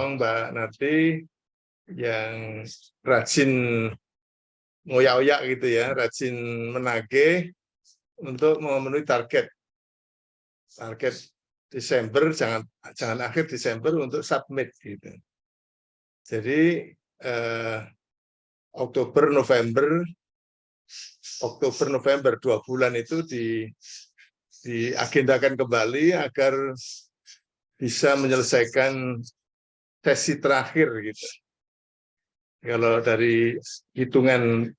tolong Mbak Nati yang rajin ngoyak-oyak gitu ya, rajin menagih untuk memenuhi target Desember, jangan akhir Desember untuk submit gitu. Jadi Oktober November 2 bulan itu diagendakan kembali agar bisa menyelesaikan sesi terakhir gitu. Kalau dari hitungan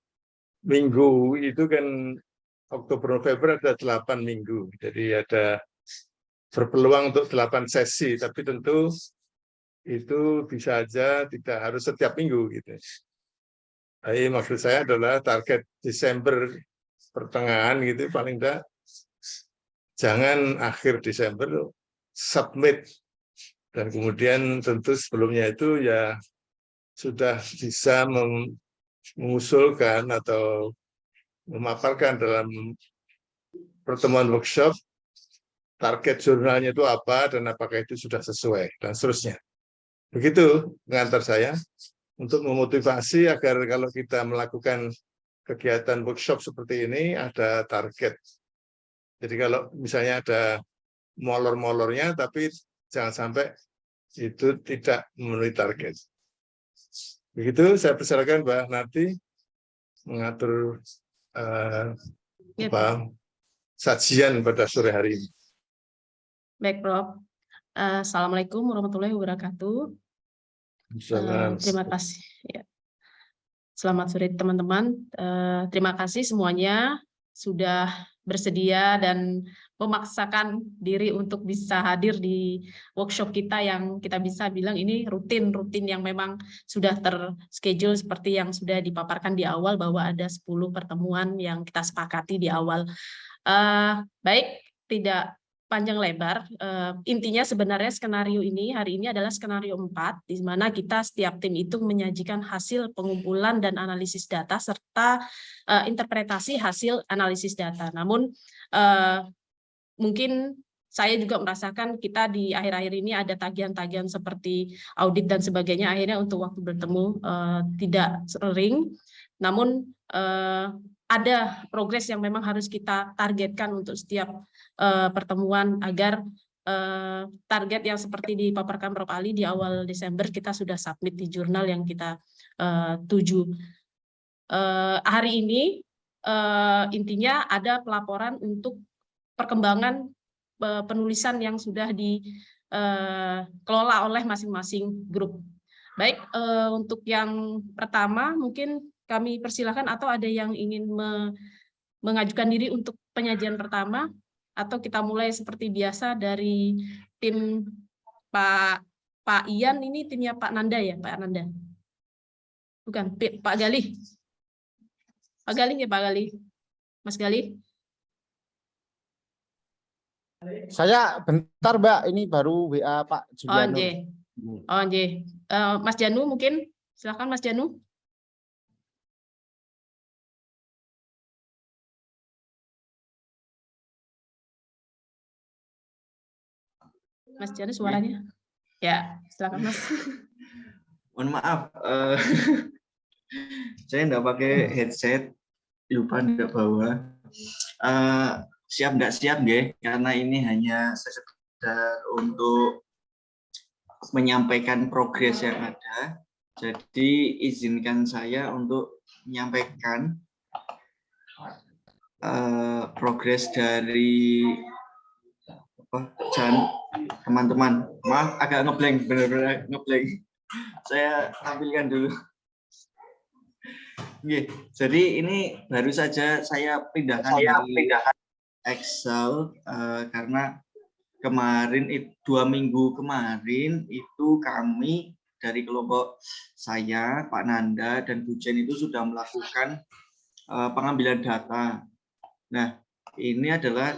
minggu itu kan Oktober November ada 8 minggu. Jadi ada berpeluang untuk 8 sesi, tapi tentu itu bisa aja tidak harus setiap minggu gitu. Tapi maksud saya adalah target Desember pertengahan gitu, paling enggak jangan akhir Desember submit, dan kemudian tentu sebelumnya itu ya sudah bisa mengusulkan atau memaparkan dalam pertemuan workshop target jurnalnya itu apa dan apakah itu sudah sesuai dan seterusnya. Begitu pengantar saya untuk memotivasi agar kalau kita melakukan kegiatan workshop seperti ini ada target. Jadi kalau misalnya ada molor-molornya tapi jangan sampai itu tidak memenuhi target. Begitu saya persilakan Mbak Nati mengatur sajian pada sore hari ini. Baik, Prof. Assalamualaikum warahmatullahi wabarakatuh. Terima kasih. Ya. Selamat sore teman-teman. Terima kasih semuanya sudah bersedia dan memaksakan diri untuk bisa hadir di workshop kita yang kita bisa bilang ini rutin yang memang sudah terschedule seperti yang sudah dipaparkan di awal bahwa ada 10 pertemuan yang kita sepakati di awal. Baik, tidak panjang lebar, intinya sebenarnya skenario ini hari ini adalah skenario 4, di mana kita setiap tim itu menyajikan hasil pengumpulan dan analisis data serta interpretasi hasil analisis data. Namun mungkin saya juga merasakan kita di akhir-akhir ini ada tagihan-tagihan seperti audit dan sebagainya, akhirnya untuk waktu bertemu tidak sering, namun ada progres yang memang harus kita targetkan untuk setiap pertemuan agar target yang seperti dipaparkan Prof. Ali di awal Desember kita sudah submit di jurnal yang kita tuju. Hari ini intinya ada pelaporan untuk perkembangan penulisan yang sudah dikelola oleh masing-masing grup. Baik, untuk yang pertama mungkin kami persilakan atau ada yang ingin mengajukan diri untuk penyajian pertama, atau kita mulai seperti biasa dari tim Pak Ian, ini timnya Pak Nanda ya, Pak Nanda? Bukan, Pak Galih. Pak Galih ya, Pak Galih. Mas Galih? Saya bentar Mbak, ini baru WA Pak Juliano. Oh, Mas Janu mungkin, silakan Mas Janu. Mas Janu suaranya? Ya, silakan Mas. Mohon maaf, saya enggak pakai headset, lupa enggak bawa. Siap enggak siap nggih, karena ini hanya sekedar untuk menyampaikan progres yang ada. Jadi izinkan saya untuk menyampaikan progres dari teman-teman. Maaf agak ngeblank, benar-benar ngeblank. Saya tampilkan dulu. Jadi ini baru saja saya pindahkan dari Excel karena kemarin 2 minggu kemarin itu kami dari kelompok saya, Pak Nanda dan Bu Jen itu sudah melakukan pengambilan data. Nah, ini adalah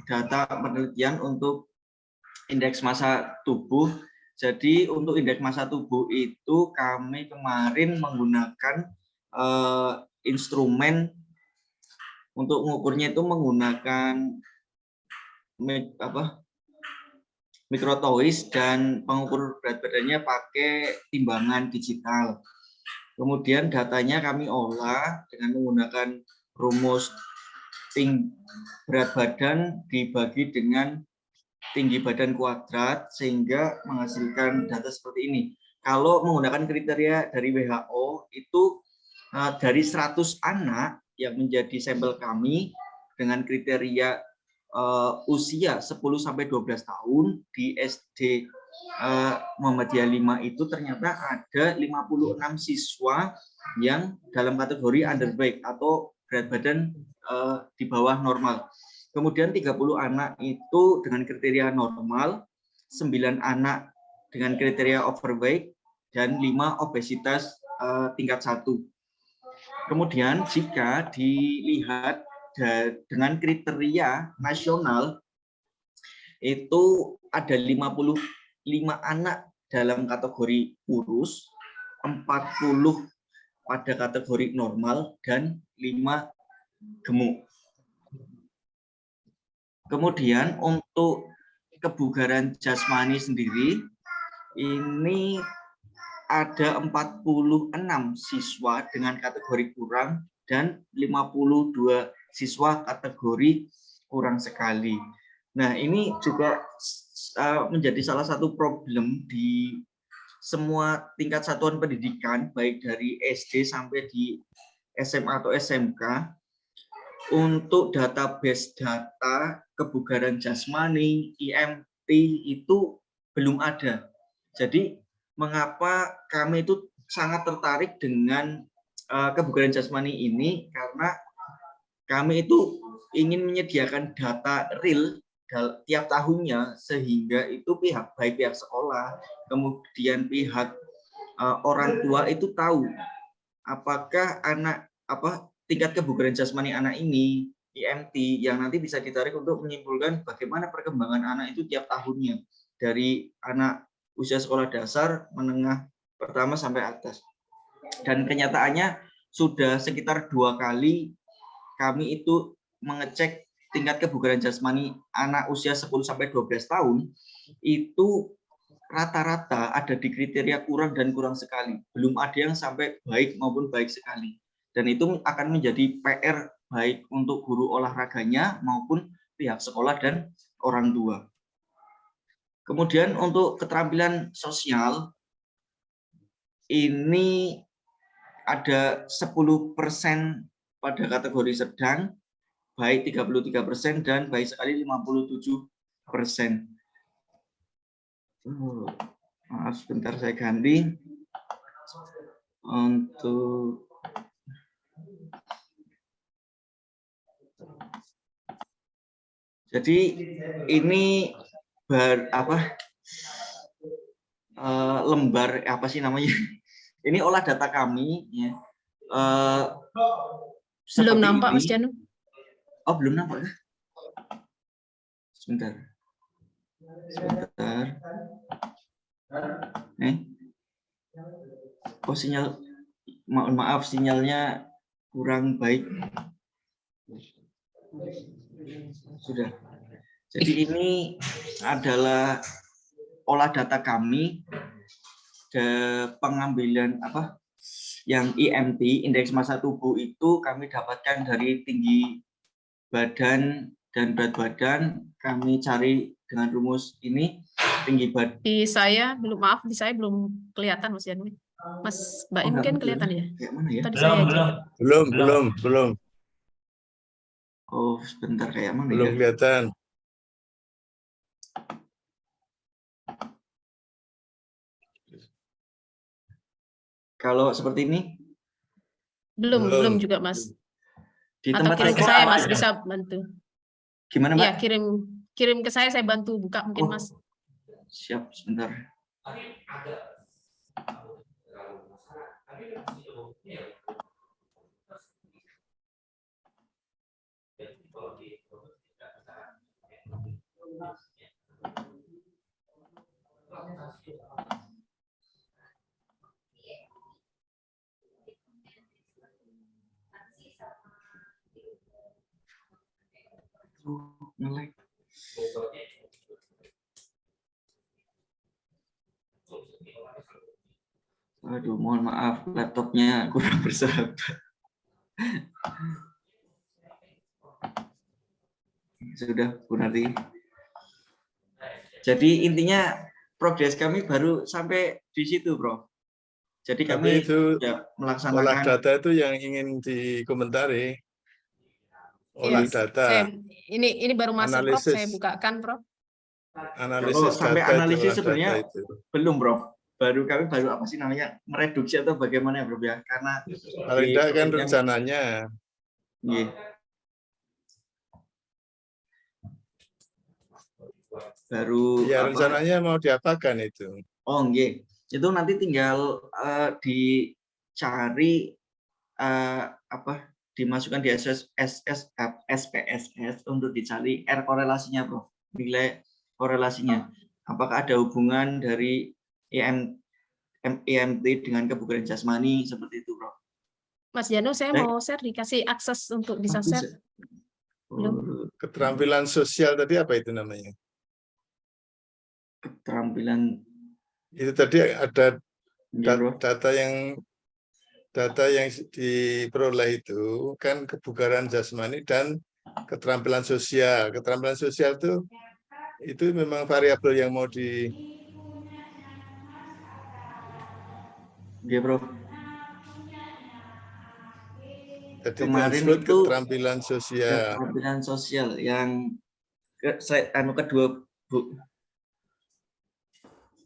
data penelitian untuk indeks massa tubuh. Jadi untuk indeks massa tubuh itu kami kemarin menggunakan instrumen untuk mengukurnya itu menggunakan mikrotois, dan pengukur berat badannya pakai timbangan digital. Kemudian datanya kami olah dengan menggunakan rumus berat badan dibagi dengan tinggi badan kuadrat sehingga menghasilkan data seperti ini. Kalau menggunakan kriteria dari WHO itu dari 100 anak yang menjadi sampel kami dengan kriteria usia 10-12 tahun di SD Muhammadiyah 5 itu ternyata ada 56 siswa yang dalam kategori underweight atau berat badan di bawah normal. Kemudian 30 anak itu dengan kriteria normal, 9 anak dengan kriteria overweight, dan 5 obesitas tingkat 1. Kemudian jika dilihat dengan kriteria nasional, itu ada 55 anak dalam kategori kurus, 40 pada kategori normal, dan 5 gemuk. Kemudian untuk kebugaran jasmani sendiri, ini ada 46 siswa dengan kategori kurang dan 52 siswa kategori kurang sekali. Nah, ini juga menjadi salah satu problem di semua tingkat satuan pendidikan, baik dari SD sampai di SMA atau SMK, untuk database data kebugaran jasmani, IMT itu belum ada. Jadi, mengapa kami itu sangat tertarik dengan kebugaran jasmani ini, karena kami itu ingin menyediakan data real tiap tahunnya, sehingga itu baik pihak sekolah, kemudian pihak orang tua itu tahu apakah tingkat kebugaran jasmani anak ini, IMT, yang nanti bisa ditarik untuk menyimpulkan bagaimana perkembangan anak itu tiap tahunnya, dari anak usia sekolah dasar, menengah, pertama sampai atas. Dan kenyataannya sudah sekitar 2 kali kami itu mengecek tingkat kebugaran jasmani anak usia 10-12 tahun, itu rata-rata ada di kriteria kurang dan kurang sekali. Belum ada yang sampai baik maupun baik sekali. Dan itu akan menjadi PR baik untuk guru olahraganya maupun pihak sekolah dan orang tua. Kemudian untuk keterampilan sosial, ini ada 10% pada kategori sedang, baik 33%, dan baik sekali 57%. Maaf, sebentar saya ganti. Untuk jadi ini lembar apa sih namanya? Ini olah data kami ya. Belum nampak Mas Janu. Oh, belum nampak ya? Sebentar. Oh, sinyal, maaf sinyalnya kurang baik. Sudah. Jadi ini adalah olah data kami, pengambilan yang IMT, indeks massa tubuh, itu kami dapatkan dari tinggi badan dan berat badan. Kami cari dengan rumus ini, tinggi badan. Di saya belum, maaf, di saya belum kelihatan Mas Janu. Mas Mbak mungkin kelihatan ya? Kayak mana ya? Tadi saya aja. Belum. Oh, sebentar, kayak mana belum ya? Kelihatan. Kalau seperti ini? Belum juga Mas. Di atau tempat kirim ke saya Mas, bisa bantu. Gimana Mbak? Ya, kirim ke saya bantu buka mungkin Mas. Siap, sebentar. Nge-lag. Aduh, mohon maaf, laptopnya kurang bersahabat. Sudah, Bu Narti. Jadi intinya progres kami baru sampai di situ, Bro. Jadi Tapi kami itu sudah olah melaksanakan. data itu yang ingin dikomentari. Olah Yes, data, ini baru masuk, Prof. Saya analisis, bukakan, Prof. analisis Kalau sampai data itu, analisis olah data sebenarnya itu. belum, Bro. Kami baru apa sih namanya, mereduksi atau bagaimana ya, Bro ya? Karena Paling tidak kan rencananya. Nggih. Baru Ya apa? rencananya mau diapakan itu? Oh, nggih. Itu nanti tinggal dicari apa dimasukkan di SPSS untuk dicari R korelasinya, Bro. Nilai korelasinya. Apakah ada hubungan dari EMT dengan kebugaran jasmani seperti itu, Bro. Mas Janu, saya mau share, dikasih akses untuk bisa share. Belum. Keterampilan sosial tadi apa itu namanya? Keterampilan Itu tadi ada nggih, Bro. data yang diperoleh itu kan kebugaran jasmani dan keterampilan sosial. Keterampilan sosial itu memang variabel yang mau Nggih, Bro. Jadi Kemarin disebut itu keterampilan sosial. keterampilan sosial yang kedua, Bu.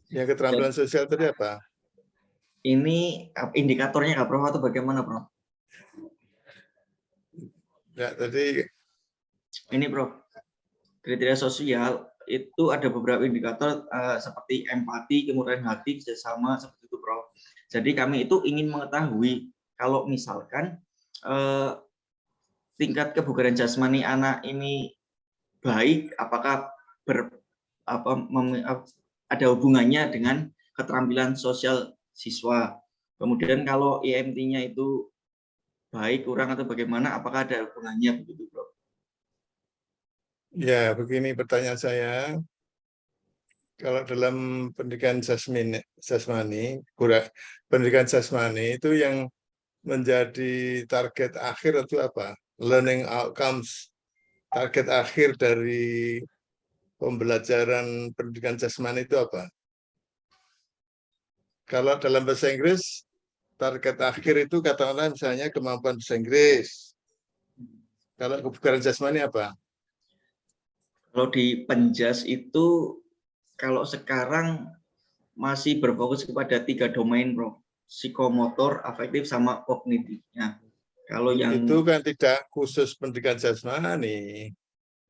Yang keterampilan sosial tadi apa? Ini indikatornya nggak, Prof, atau bagaimana, Prof? Ya, tadi Ini, Prof, kriteria sosial itu ada beberapa indikator seperti empati, kemurahan hati, kerjasama, seperti itu, Prof. Jadi kami itu ingin mengetahui kalau misalkan tingkat kebugaran jasmani anak ini baik, apakah ada hubungannya dengan keterampilan sosial siswa. Kemudian kalau IMT-nya itu baik, kurang, atau bagaimana, apakah ada hubungannya, begitu, Bro? ya begini pertanyaan saya. Kalau dalam pendidikan jasmani, pendidikan jasmani itu yang menjadi target akhir itu apa? Learning outcomes. Target akhir dari pembelajaran pendidikan jasmani itu apa? Kalau dalam bahasa Inggris, target akhir itu katakanlah misalnya kemampuan bahasa Inggris. Kalau kebugaran jasmani apa? Kalau di Penjas itu, kalau sekarang masih berfokus kepada 3 domain, Bro. Psikomotor, afektif, sama kognitif. Nah, kalau yang itu kan tidak khusus pendidikan jasmani.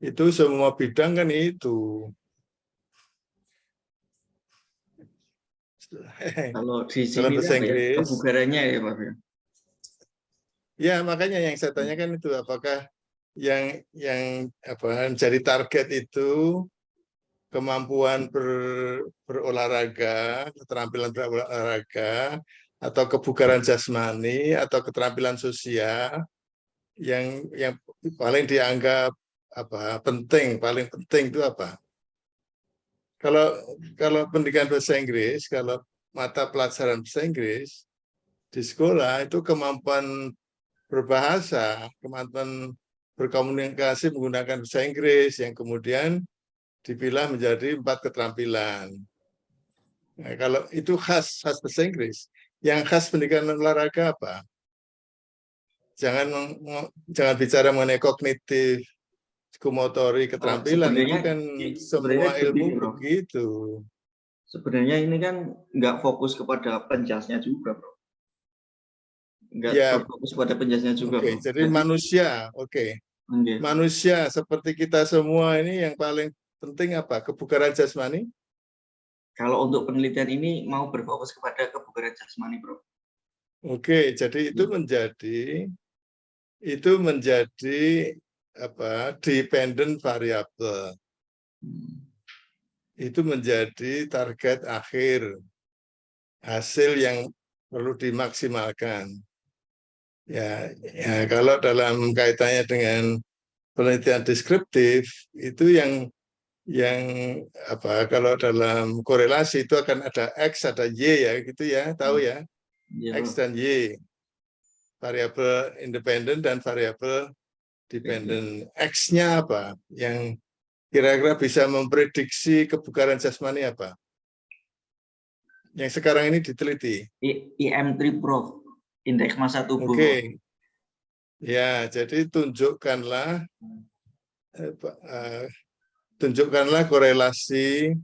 Itu semua bidang kan itu. kalau di Dalam sini bahasa apa ya, Inggris, kebugarannya ya, Pak. ya makanya yang saya tanyakan itu apakah yang menjadi target itu kemampuan berolahraga, keterampilan berolahraga, atau kebugaran jasmani, atau keterampilan sosial yang paling dianggap paling penting itu apa? Kalau pendidikan bahasa Inggris, kalau mata pelajaran bahasa Inggris di sekolah itu kemampuan berbahasa, kemampuan berkomunikasi menggunakan bahasa Inggris yang kemudian dipilah menjadi 4 keterampilan. Nah, kalau itu khas bahasa Inggris, yang khas pendidikan olahraga apa? Jangan bicara mengenai kognitif, psikomotori, keterampilan, itu kan semua ilmu begitu. Sebenarnya ini kan nggak fokus kepada penjasnya juga, Bro. Nggak Ya, fokus pada penjasnya juga, Bro. Jadi manusia, manusia seperti kita semua ini yang paling penting apa? Kebugaran jasmani? Kalau untuk penelitian ini mau berfokus kepada kebugaran jasmani, Bro. Jadi itu menjadi dependent variable. Itu menjadi target akhir, hasil yang perlu dimaksimalkan. Ya, kalau dalam kaitannya dengan penelitian deskriptif itu yang kalau dalam korelasi itu akan ada X, ada Y ya, gitu ya, tahu ya. Ya, X Bro. dan Y. Variabel independen dan variabel dependen. X-nya apa? Yang kira-kira bisa memprediksi kebugaran jasmani apa? Yang sekarang ini diteliti. IM3 Prof, indeks massa tubuh. Oke. Ya, jadi tunjukkanlah korelasi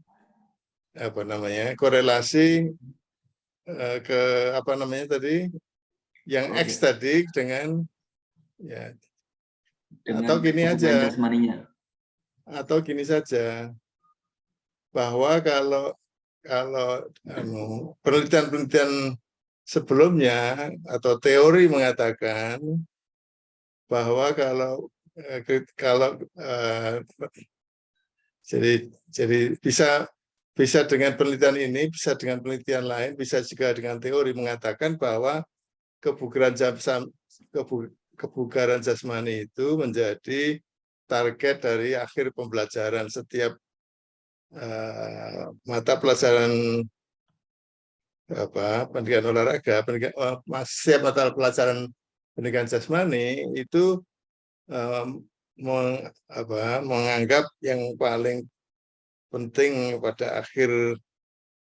apa namanya? Korelasi ke apa namanya tadi? Yang X tadi dengan ya atau dengan gini kebugaran aja, jasmaninya. atau gini saja, bahwa kalau penelitian-penelitian sebelumnya atau teori mengatakan bahwa jadi bisa dengan penelitian ini, bisa dengan penelitian lain, bisa juga dengan teori mengatakan bahwa kebugaran kebugaran jasmani itu menjadi target dari akhir pembelajaran setiap mata pelajaran pendidikan olahraga, setiap mata pelajaran pendidikan jasmani itu menganggap yang paling penting pada akhir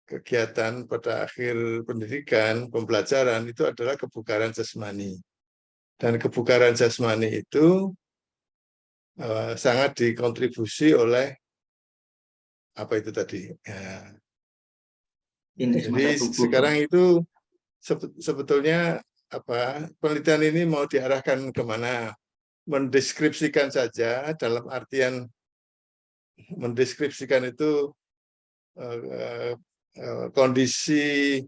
kegiatan, pada akhir pendidikan, pembelajaran itu adalah kebugaran jasmani. Dan kebugaran jasmani itu sangat dikontribusi oleh apa itu tadi. Ya. Jadi sekarang itu sebetulnya penelitian ini mau diarahkan kemana? Mendeskripsikan saja, dalam artian mendeskripsikan itu kondisi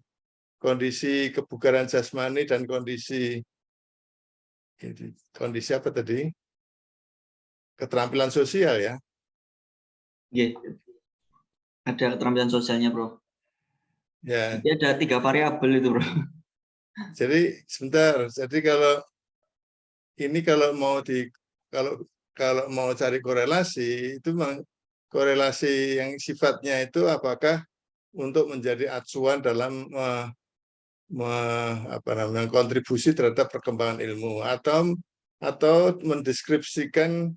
kebugaran jasmani dan kondisi apa tadi? Keterampilan sosial ya. Ya, ada keterampilan sosialnya, Bro. Ya. Jadi ada 3 variabel itu, Bro. Jadi sebentar. Jadi kalau mau cari korelasi itu korelasi yang sifatnya itu apakah untuk menjadi acuan dalam kontribusi terhadap perkembangan ilmu atau mendeskripsikan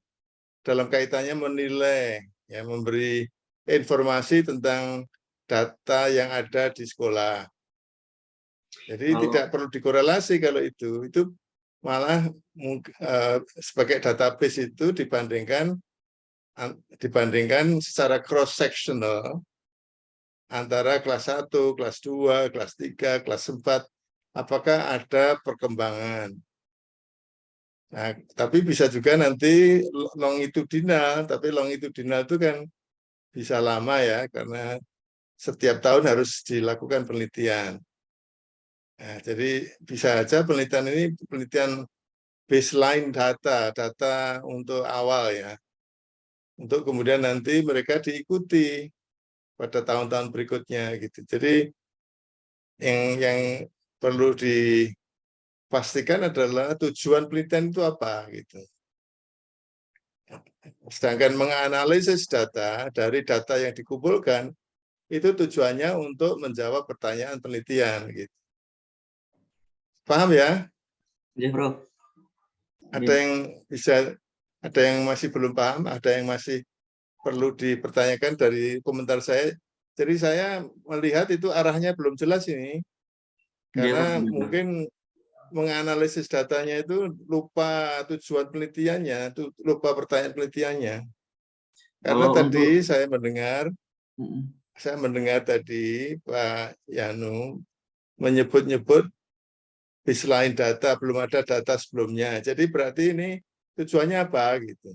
dalam kaitannya menilai, ya, memberi informasi tentang data yang ada di sekolah. Jadi tidak perlu dikorelasi kalau itu malah sebagai database itu dibandingkan secara cross sectional antara kelas 1, kelas 2, kelas 3, kelas 4, apakah ada perkembangan. Nah, tapi bisa juga nanti longitudinal, tapi longitudinal itu kan bisa lama ya, karena setiap tahun harus dilakukan penelitian. Nah, jadi bisa aja penelitian ini penelitian baseline data untuk awal ya, untuk kemudian nanti mereka diikuti pada tahun-tahun berikutnya gitu. Jadi yang perlu dipastikan adalah tujuan penelitian itu apa gitu. Sedangkan menganalisis data dari data yang dikumpulkan itu tujuannya untuk menjawab pertanyaan penelitian gitu. Paham ya? Ya, Bro. Ada yang masih belum paham, ada yang masih perlu dipertanyakan dari komentar saya. Jadi saya melihat itu arahnya belum jelas ini. Karena mungkin menganalisis datanya itu lupa tujuan penelitiannya, lupa pertanyaan penelitiannya. Karena tadi saya mendengar tadi Pak Yanu menyebut-nyebut baseline data, belum ada data sebelumnya. Jadi berarti ini tujuannya apa gitu?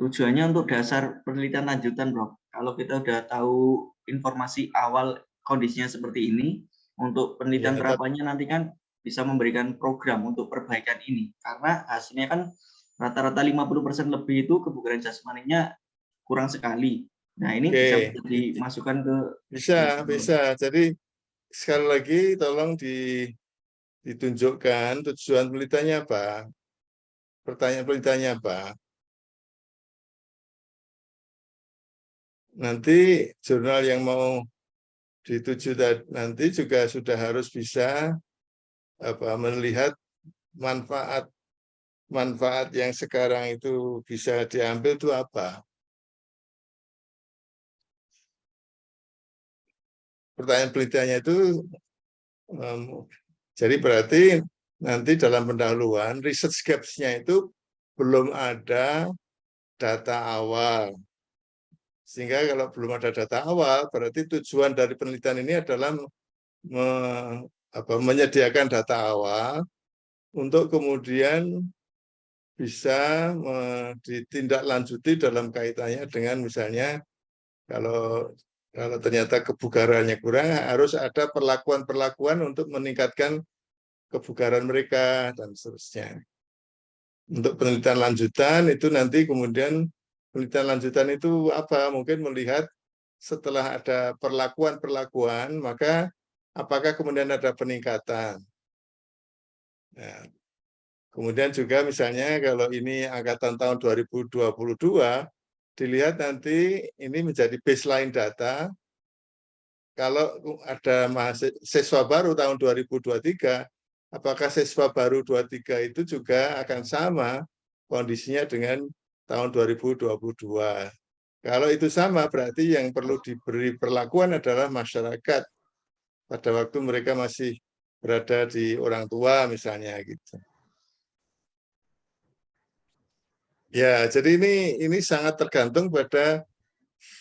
Tujuannya untuk dasar penelitian lanjutan, Bro. Kalau kita udah tahu informasi awal kondisinya seperti ini, untuk penelitian terapannya nanti kan bisa memberikan program untuk perbaikan ini. Karena hasilnya kan rata-rata 50% lebih itu kebugaran jasmaninya kurang sekali. Nah, ini bisa dimasukkan ke... Bisa. Jadi sekali lagi tolong ditunjukkan tujuan penelitiannya apa, pertanyaan penelitiannya apa. Nanti jurnal yang mau di 7 nanti juga sudah harus bisa melihat manfaat yang sekarang itu bisa diambil itu apa. Pertanyaan penelitiannya itu jadi berarti nanti dalam pendahuluan research gaps-nya itu belum ada data awal. Sehingga kalau belum ada data awal, berarti tujuan dari penelitian ini adalah menyediakan data awal untuk kemudian bisa ditindaklanjuti dalam kaitannya dengan misalnya kalau ternyata kebugarannya kurang, harus ada perlakuan-perlakuan untuk meningkatkan kebugaran mereka dan seterusnya. Untuk penelitian lanjutan itu nanti kemudian penelitian lanjutan itu apa? Mungkin melihat setelah ada perlakuan-perlakuan, maka apakah kemudian ada peningkatan. Nah, kemudian juga misalnya kalau ini angkatan tahun 2022, dilihat nanti ini menjadi baseline data. Kalau ada siswa baru tahun 2023, apakah siswa baru 23 itu juga akan sama kondisinya dengan tahun 2022. Kalau itu sama, berarti yang perlu diberi perlakuan adalah masyarakat pada waktu mereka masih berada di orang tua misalnya gitu. Ya, jadi ini sangat tergantung pada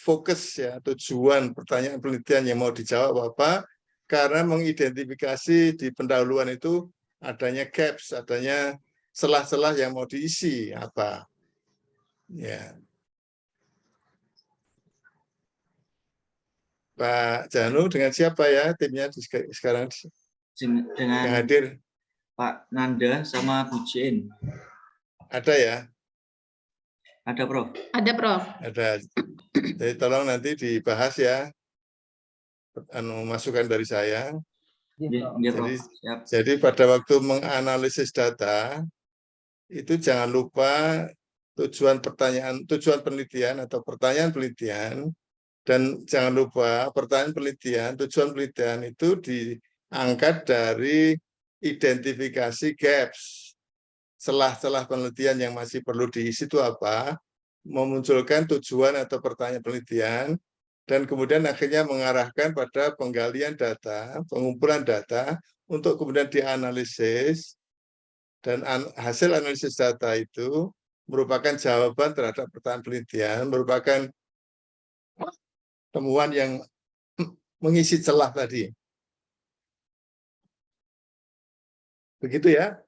fokus ya, tujuan pertanyaan penelitian yang mau dijawab apa, karena mengidentifikasi di pendahuluan itu adanya gaps, adanya celah-celah yang mau diisi apa. Ya. Pak Janu dengan siapa ya timnya sekarang dengan yang hadir? Pak Nanda sama Bu Jen. Ada ya? Ada, Prof. Ada, Prof. Ada. Jadi tolong nanti dibahas ya, masukan dari saya. Ya, Prof. Jadi pada waktu menganalisis data itu jangan lupa tujuan penelitian atau pertanyaan penelitian, dan jangan lupa tujuan penelitian itu diangkat dari identifikasi gaps, celah-celah penelitian yang masih perlu diisi itu apa, memunculkan tujuan atau pertanyaan penelitian, dan kemudian akhirnya mengarahkan pada penggalian data, pengumpulan data, untuk kemudian dianalisis, dan hasil analisis data itu merupakan jawaban terhadap pertanyaan penelitian, merupakan temuan yang mengisi celah tadi. Begitu ya,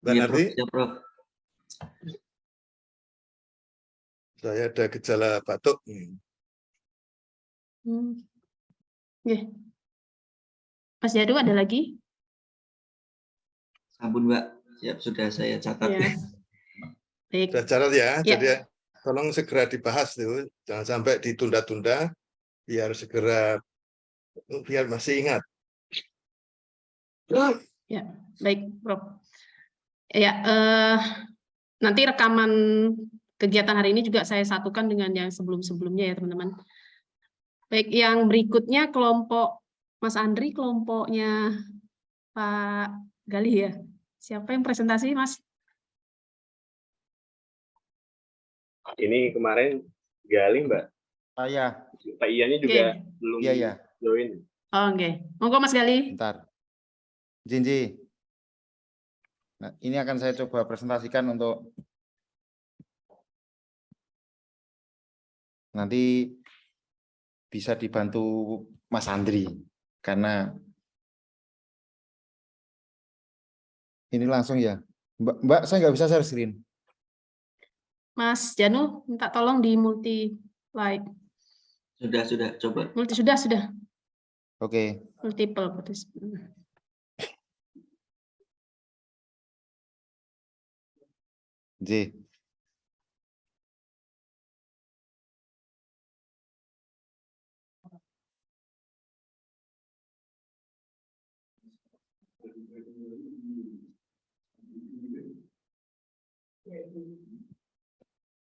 Mbak Narti? Ya, Prof. Saya ada gejala batuk. Okay. Mas Jadu ada lagi? Ampun, Mbak. Siap, sudah saya catat. Ya. Baik. Sudah catat ya, Ya. jadi tolong segera dibahas tuh, jangan sampai ditunda-tunda, biar masih ingat. Ya, baik, Prof. Ya, nanti rekaman kegiatan hari ini juga saya satukan dengan yang sebelum-sebelumnya ya, teman-teman. Baik, yang berikutnya kelompok Mas Andri, kelompoknya Pak Galih ya. Siapa yang presentasi, Mas? Ini kemarin Galih, Mbak. Saya. Pak Iannya juga belum join. Oh, oke. Monggo Mas Galih. Bentar. Jinji. Nah, ini akan saya coba presentasikan untuk nanti bisa dibantu Mas Andri, karena ini langsung ya. Mbak, saya nggak bisa share screen. Mas Janu, minta tolong di multi slide. Sudah, coba. Sudah. Oke. Multiple participant. J.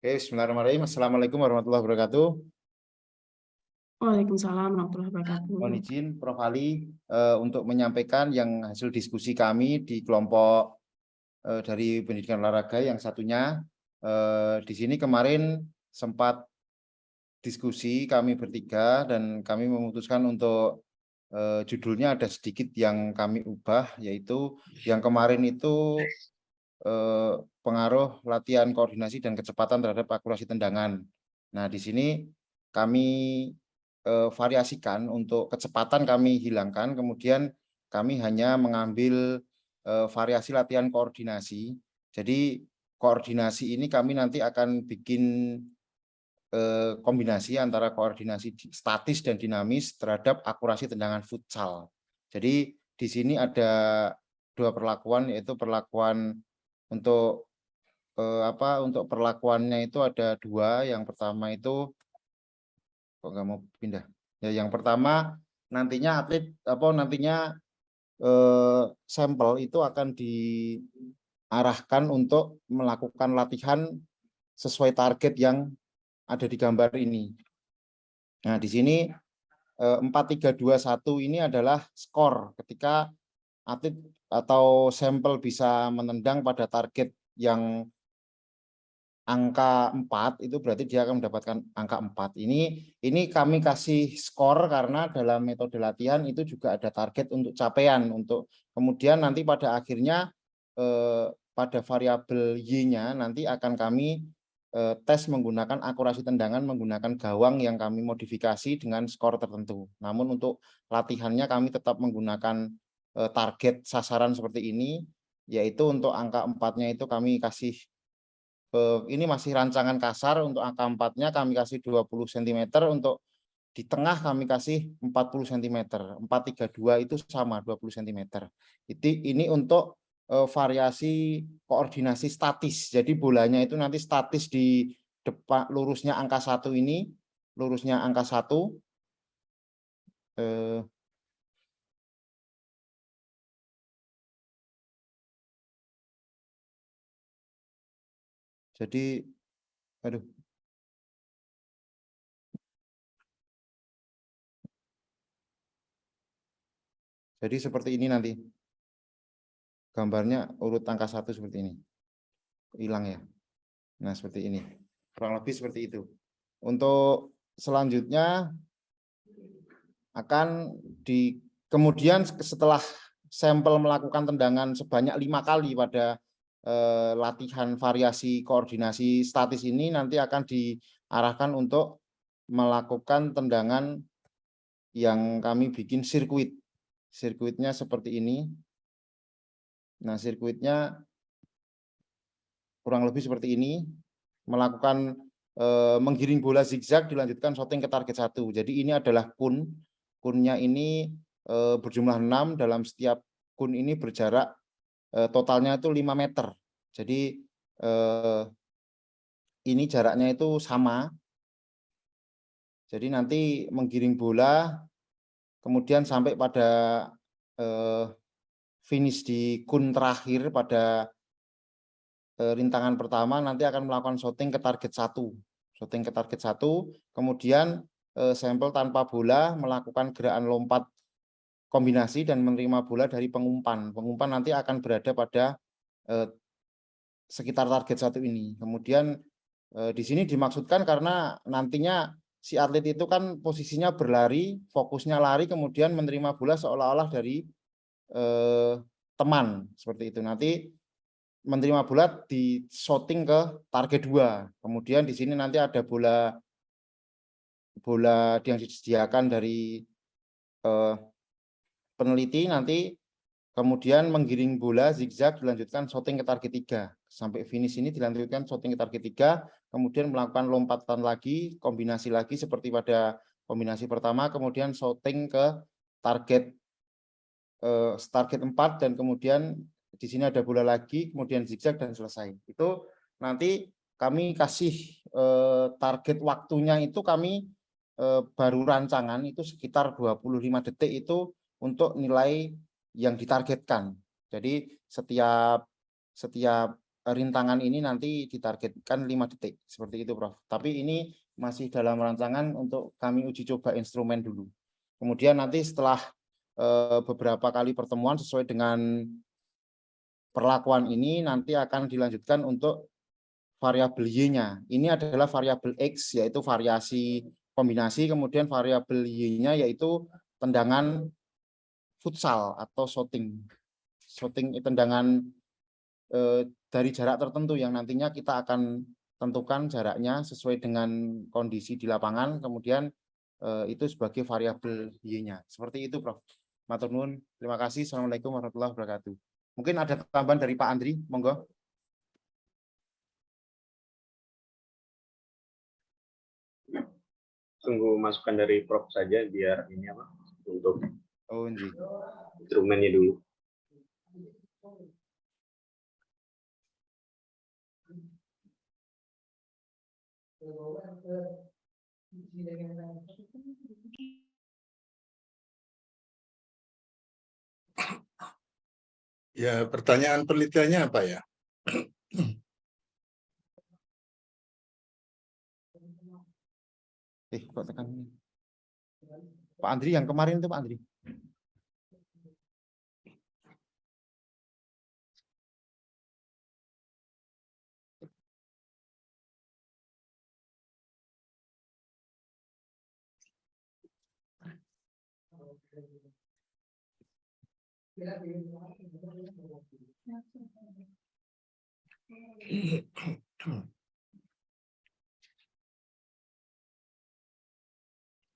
Oke, bismillahirrahmanirrahim. Assalamualaikum warahmatullahi wabarakatuh. Waalaikumsalam warahmatullahi wabarakatuh. Mohon izin Prof. Ali untuk menyampaikan yang hasil diskusi kami di kelompok dari pendidikan olahraga yang satunya. Di sini kemarin sempat diskusi kami bertiga dan kami memutuskan untuk judulnya ada sedikit yang kami ubah, yaitu yang kemarin itu pengaruh latihan koordinasi dan kecepatan terhadap akurasi tendangan. Nah, di sini kami variasikan untuk kecepatan kami hilangkan, kemudian kami hanya mengambil variasi latihan koordinasi. Jadi koordinasi ini kami nanti akan bikin kombinasi antara koordinasi statis dan dinamis terhadap akurasi tendangan futsal. Jadi di sini ada dua perlakuan, yaitu perlakuan untuk untuk perlakuannya itu ada dua. Yang pertama itu kok nggak mau pindah ya, yang pertama nantinya sampel itu akan diarahkan untuk melakukan latihan sesuai target yang ada di gambar ini. Nah, di sini 4-3-2-1 ini adalah skor ketika atlet atau sampel bisa menendang pada target yang angka 4, itu berarti dia akan mendapatkan angka 4. Ini kami kasih skor karena dalam metode latihan itu juga ada target untuk capaian, untuk kemudian nanti pada akhirnya pada variabel Y-nya nanti akan kami tes menggunakan akurasi tendangan menggunakan gawang yang kami modifikasi dengan skor tertentu. Namun untuk latihannya kami tetap menggunakan target sasaran seperti ini, yaitu untuk angka 4-nya itu kami kasih ini masih rancangan kasar. Untuk angka 4-nya kami kasih 20 cm, untuk di tengah kami kasih 40 cm. 4-3-2 itu sama 20 cm. Ini untuk variasi koordinasi statis. Jadi bolanya itu nanti statis di depan lurusnya angka 1 ini, lurusnya angka 1. Jadi aduh. Jadi seperti ini nanti. Gambarnya urut angka 1 seperti ini. Hilang ya. Nah, seperti ini. Kurang lebih seperti itu. Untuk selanjutnya akan kemudian setelah sampel melakukan tendangan sebanyak 5 kali pada latihan variasi koordinasi statis ini, nanti akan diarahkan untuk melakukan tendangan yang kami bikin sirkuit. Sirkuitnya seperti ini. Nah, sirkuitnya kurang lebih seperti ini. Melakukan menggiring bola zigzag dilanjutkan shooting ke target 1. Jadi ini adalah kun. Kunnya ini berjumlah 6. Dalam setiap kun ini berjarak totalnya itu 5 meter. Jadi ini jaraknya itu sama. Jadi nanti menggiring bola kemudian sampai pada finish di kun terakhir pada rintangan pertama, nanti akan melakukan shooting ke target 1. Shooting ke target 1, kemudian sampel tanpa bola melakukan gerakan lompat kombinasi dan menerima bola dari pengumpan. Pengumpan nanti akan berada pada sekitar target 1 ini. Kemudian di sini dimaksudkan karena nantinya si atlet itu kan posisinya berlari, fokusnya lari, kemudian menerima bola seolah-olah dari teman, seperti itu. Nanti menerima bola di shooting ke target 2. Kemudian di sini nanti ada bola yang disediakan dari peneliti, nanti kemudian menggiring bola zigzag dilanjutkan shooting ke target 3. Sampai finish ini dilanjutkan shooting ke target 3, kemudian melakukan lompatan lagi, kombinasi lagi seperti pada kombinasi pertama, kemudian shooting ke target 4, dan kemudian di sini ada bola lagi, kemudian zigzag dan selesai. Itu nanti kami kasih target waktunya itu kami baru rancangan itu sekitar 25 detik itu untuk nilai yang ditargetkan. Jadi setiap rintangan ini nanti ditargetkan 5 detik. Seperti itu, Prof. Tapi ini masih dalam rancangan untuk kami uji coba instrumen dulu. Kemudian nanti setelah beberapa kali pertemuan sesuai dengan perlakuan ini, nanti akan dilanjutkan untuk variabel Y-nya. Ini adalah variabel X, yaitu variasi kombinasi, kemudian variabel Y-nya yaitu tendangan futsal atau shooting. Shooting tendangan dari jarak tertentu yang nantinya kita akan tentukan jaraknya sesuai dengan kondisi di lapangan, kemudian itu sebagai variabel Y-nya. Seperti itu, Prof. Matur nuwun. Terima kasih. Assalamualaikum warahmatullahi wabarakatuh. Mungkin ada tambahan dari Pak Andri, monggo. Tunggu masukan dari Prof saja biar ini apa untuk instrumennya dulu. Ya, pertanyaan penelitiannya apa ya? Kok tekan ini? Pak Andri yang kemarin itu Pak Andri.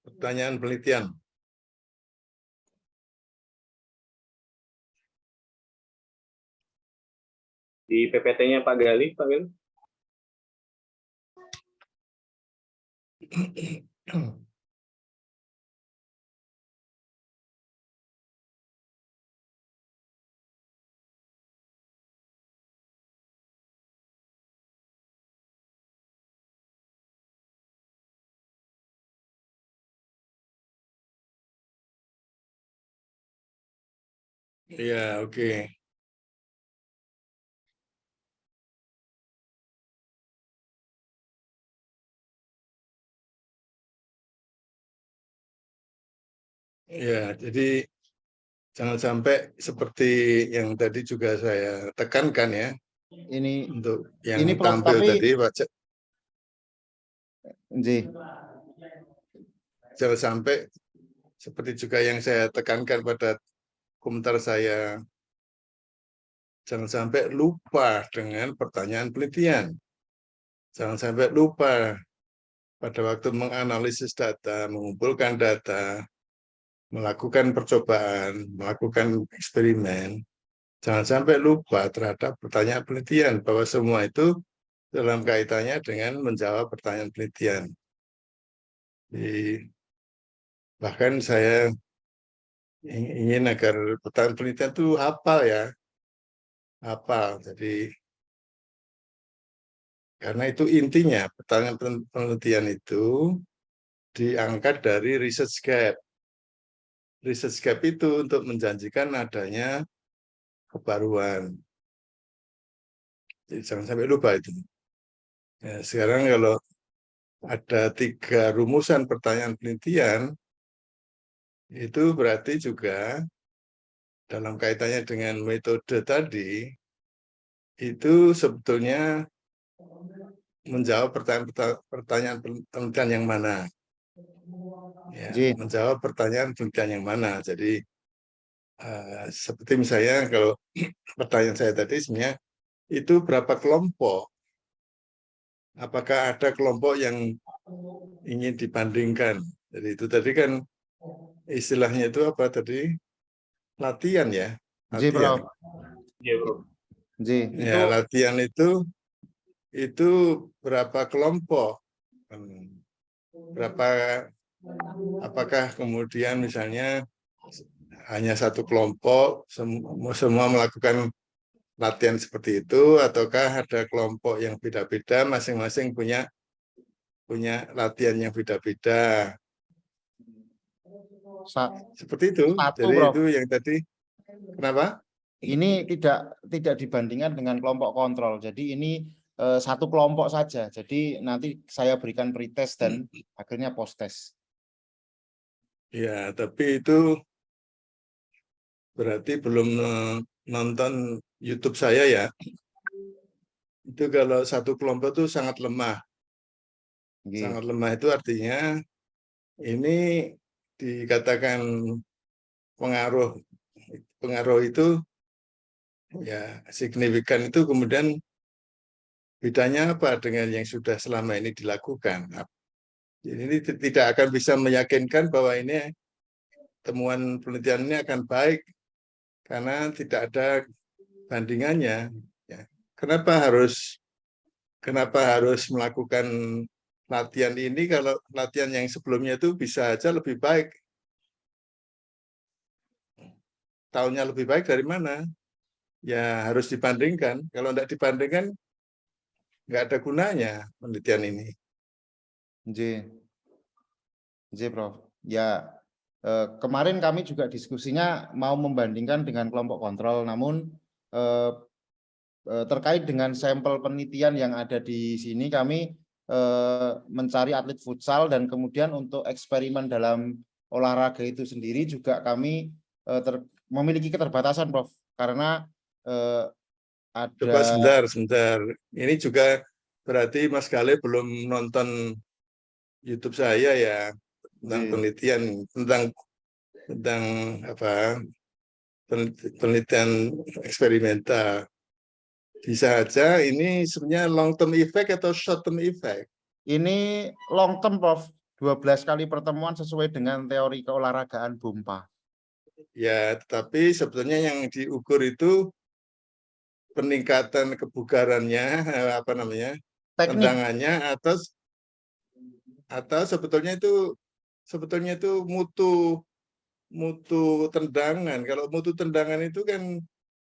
Pertanyaan penelitian. Di PPT-nya Pak Gali, Pak Gali. Ya, oke. Ya, jadi jangan sampai seperti yang tadi juga saya tekankan ya. Ini untuk yang ini tampil tapi, tadi, Pak. Nggih. Jangan sampai seperti juga yang saya tekankan pada komentar saya, jangan sampai lupa dengan pertanyaan penelitian. Jangan sampai lupa pada waktu menganalisis data, mengumpulkan data, melakukan percobaan, melakukan eksperimen. Jangan sampai lupa terhadap pertanyaan penelitian, bahwa semua itu dalam kaitannya dengan menjawab pertanyaan penelitian. Bahkan saya ingin agar pertanyaan penelitian itu hafal ya. Hafal. Jadi karena itu intinya pertanyaan penelitian itu diangkat dari research gap. Research gap itu untuk menjanjikan adanya kebaruan. Jadi jangan sampai lupa itu. Ya, sekarang kalau ada 3 rumusan pertanyaan penelitian, itu berarti juga dalam kaitannya dengan metode tadi, itu sebetulnya menjawab pertanyaan penelitian yang mana. Ya, menjawab pertanyaan penelitian yang mana. Jadi seperti misalnya kalau pertanyaan saya tadi sebenarnya itu berapa kelompok? Apakah ada kelompok yang ingin dibandingkan? Jadi itu tadi kan istilahnya itu apa tadi? Latihan ya. Latihan. Ya, latihan itu berapa kelompok? Berapa, apakah kemudian misalnya hanya satu kelompok semua melakukan latihan seperti itu, ataukah ada kelompok yang beda-beda, masing-masing punya latihan yang beda-beda. Seperti itu. Jadi Prof. Itu yang tadi. Kenapa? Ini tidak dibandingkan dengan kelompok kontrol. Jadi ini satu kelompok saja. Jadi nanti saya berikan pretest dan akhirnya post-test. Ya, tapi itu berarti belum nonton YouTube saya ya. Itu kalau satu kelompok itu sangat lemah. Sangat lemah itu artinya ini dikatakan pengaruh itu ya signifikan, itu kemudian bedanya apa dengan yang sudah selama ini dilakukan. Jadi ini tidak akan bisa meyakinkan bahwa ini temuan penelitian ini akan baik karena tidak ada bandingannya. Ya. Kenapa harus melakukan latihan ini kalau latihan yang sebelumnya itu bisa aja lebih baik? Tahunnya lebih baik dari mana? Ya harus dibandingkan. Kalau tidak dibandingkan, nggak ada gunanya penelitian ini. Prof. Ya, kemarin kami juga diskusinya mau membandingkan dengan kelompok kontrol, namun terkait dengan sampel penelitian yang ada di sini, kami mencari atlet futsal, dan kemudian untuk eksperimen dalam olahraga itu sendiri juga kami memiliki keterbatasan, Prof. Karena ada... Coba sebentar. Ini juga berarti Mas Gale belum nonton YouTube saya ya, tentang penelitian, tentang apa, penelitian eksperimental. Bisa aja ini sebenarnya long term effect atau short term effect. Ini long term, Prof. 12 kali pertemuan sesuai dengan teori keolahragaan Bumpa. Ya, tetapi sebetulnya yang diukur itu peningkatan kebugarannya, apa namanya, tendangannya, atau sebetulnya itu mutu tendangan. Kalau mutu tendangan itu kan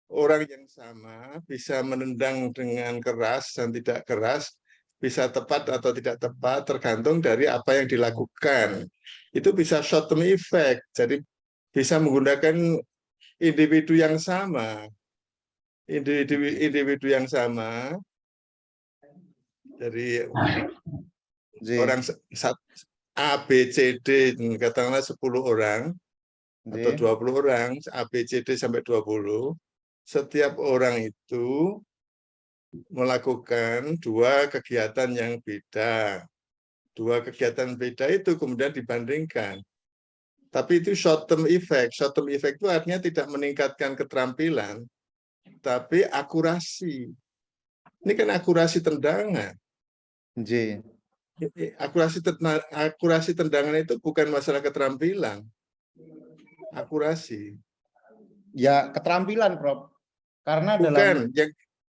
orang yang sama bisa menendang dengan keras dan tidak keras, bisa tepat atau tidak tepat tergantung dari apa yang dilakukan. Itu bisa short term effect. Jadi bisa menggunakan individu yang sama. Individu yang sama dari orang A, B, C, D, katakanlah 10 orang atau 20 orang, A, B, C, D sampai 20. Setiap orang itu melakukan dua kegiatan yang beda. Dua kegiatan beda itu kemudian dibandingkan. Tapi itu short term effect. Short term effect itu artinya tidak meningkatkan keterampilan, tapi akurasi. Ini kan akurasi tendangan. Akurasi tendangan itu bukan masalah keterampilan. Akurasi. Ya, keterampilan, Prof. Karena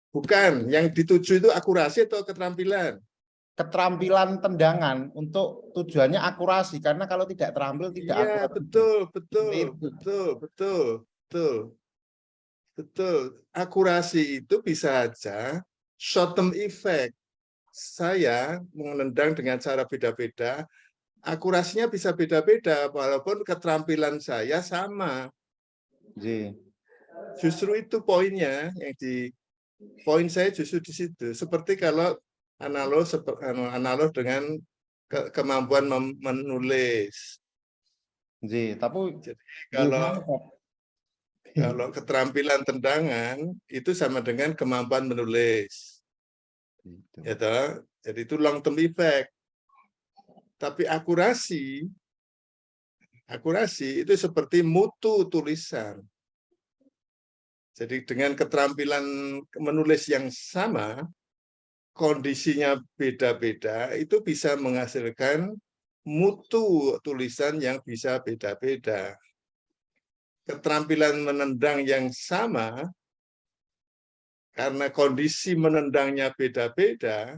bukan yang dituju itu akurasi atau keterampilan? Keterampilan tendangan untuk tujuannya akurasi, karena kalau tidak terampil tidak akurat. Betul. Akurasi itu bisa aja short term effect. Saya menendang dengan cara beda-beda, akurasinya bisa beda-beda walaupun keterampilan saya sama. Justru itu poinnya, poin saya justru di situ. Seperti kalau analog dengan kemampuan menulis. Tapi kalau keterampilan tendangan itu sama dengan kemampuan menulis. Ya toh? Jadi itu long term effect. Tapi akurasi itu seperti mutu tulisan. Jadi dengan keterampilan menulis yang sama, kondisinya beda-beda, itu bisa menghasilkan mutu tulisan yang bisa beda-beda. Keterampilan menendang yang sama, karena kondisi menendangnya beda-beda,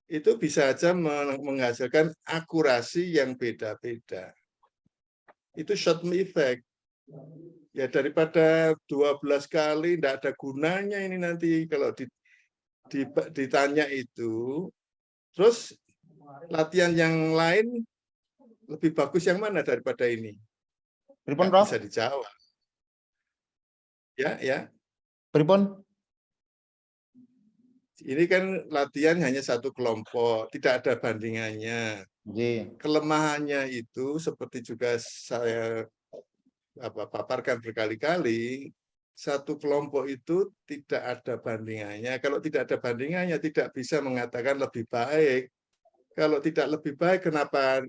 itu bisa saja menghasilkan akurasi yang beda-beda. Itu short term effect. Ya daripada 12 kali tidak ada gunanya ini nanti kalau ditanya itu. Terus latihan yang lain lebih bagus yang mana daripada ini? Nggak bisa dijawab. Ya. Pripun? ini kan latihan hanya satu kelompok, tidak ada bandingannya. Kelemahannya itu seperti juga saya paparkan berkali-kali, satu kelompok itu tidak ada bandingannya. Kalau tidak ada bandingannya, tidak bisa mengatakan lebih baik. Kalau tidak lebih baik, kenapa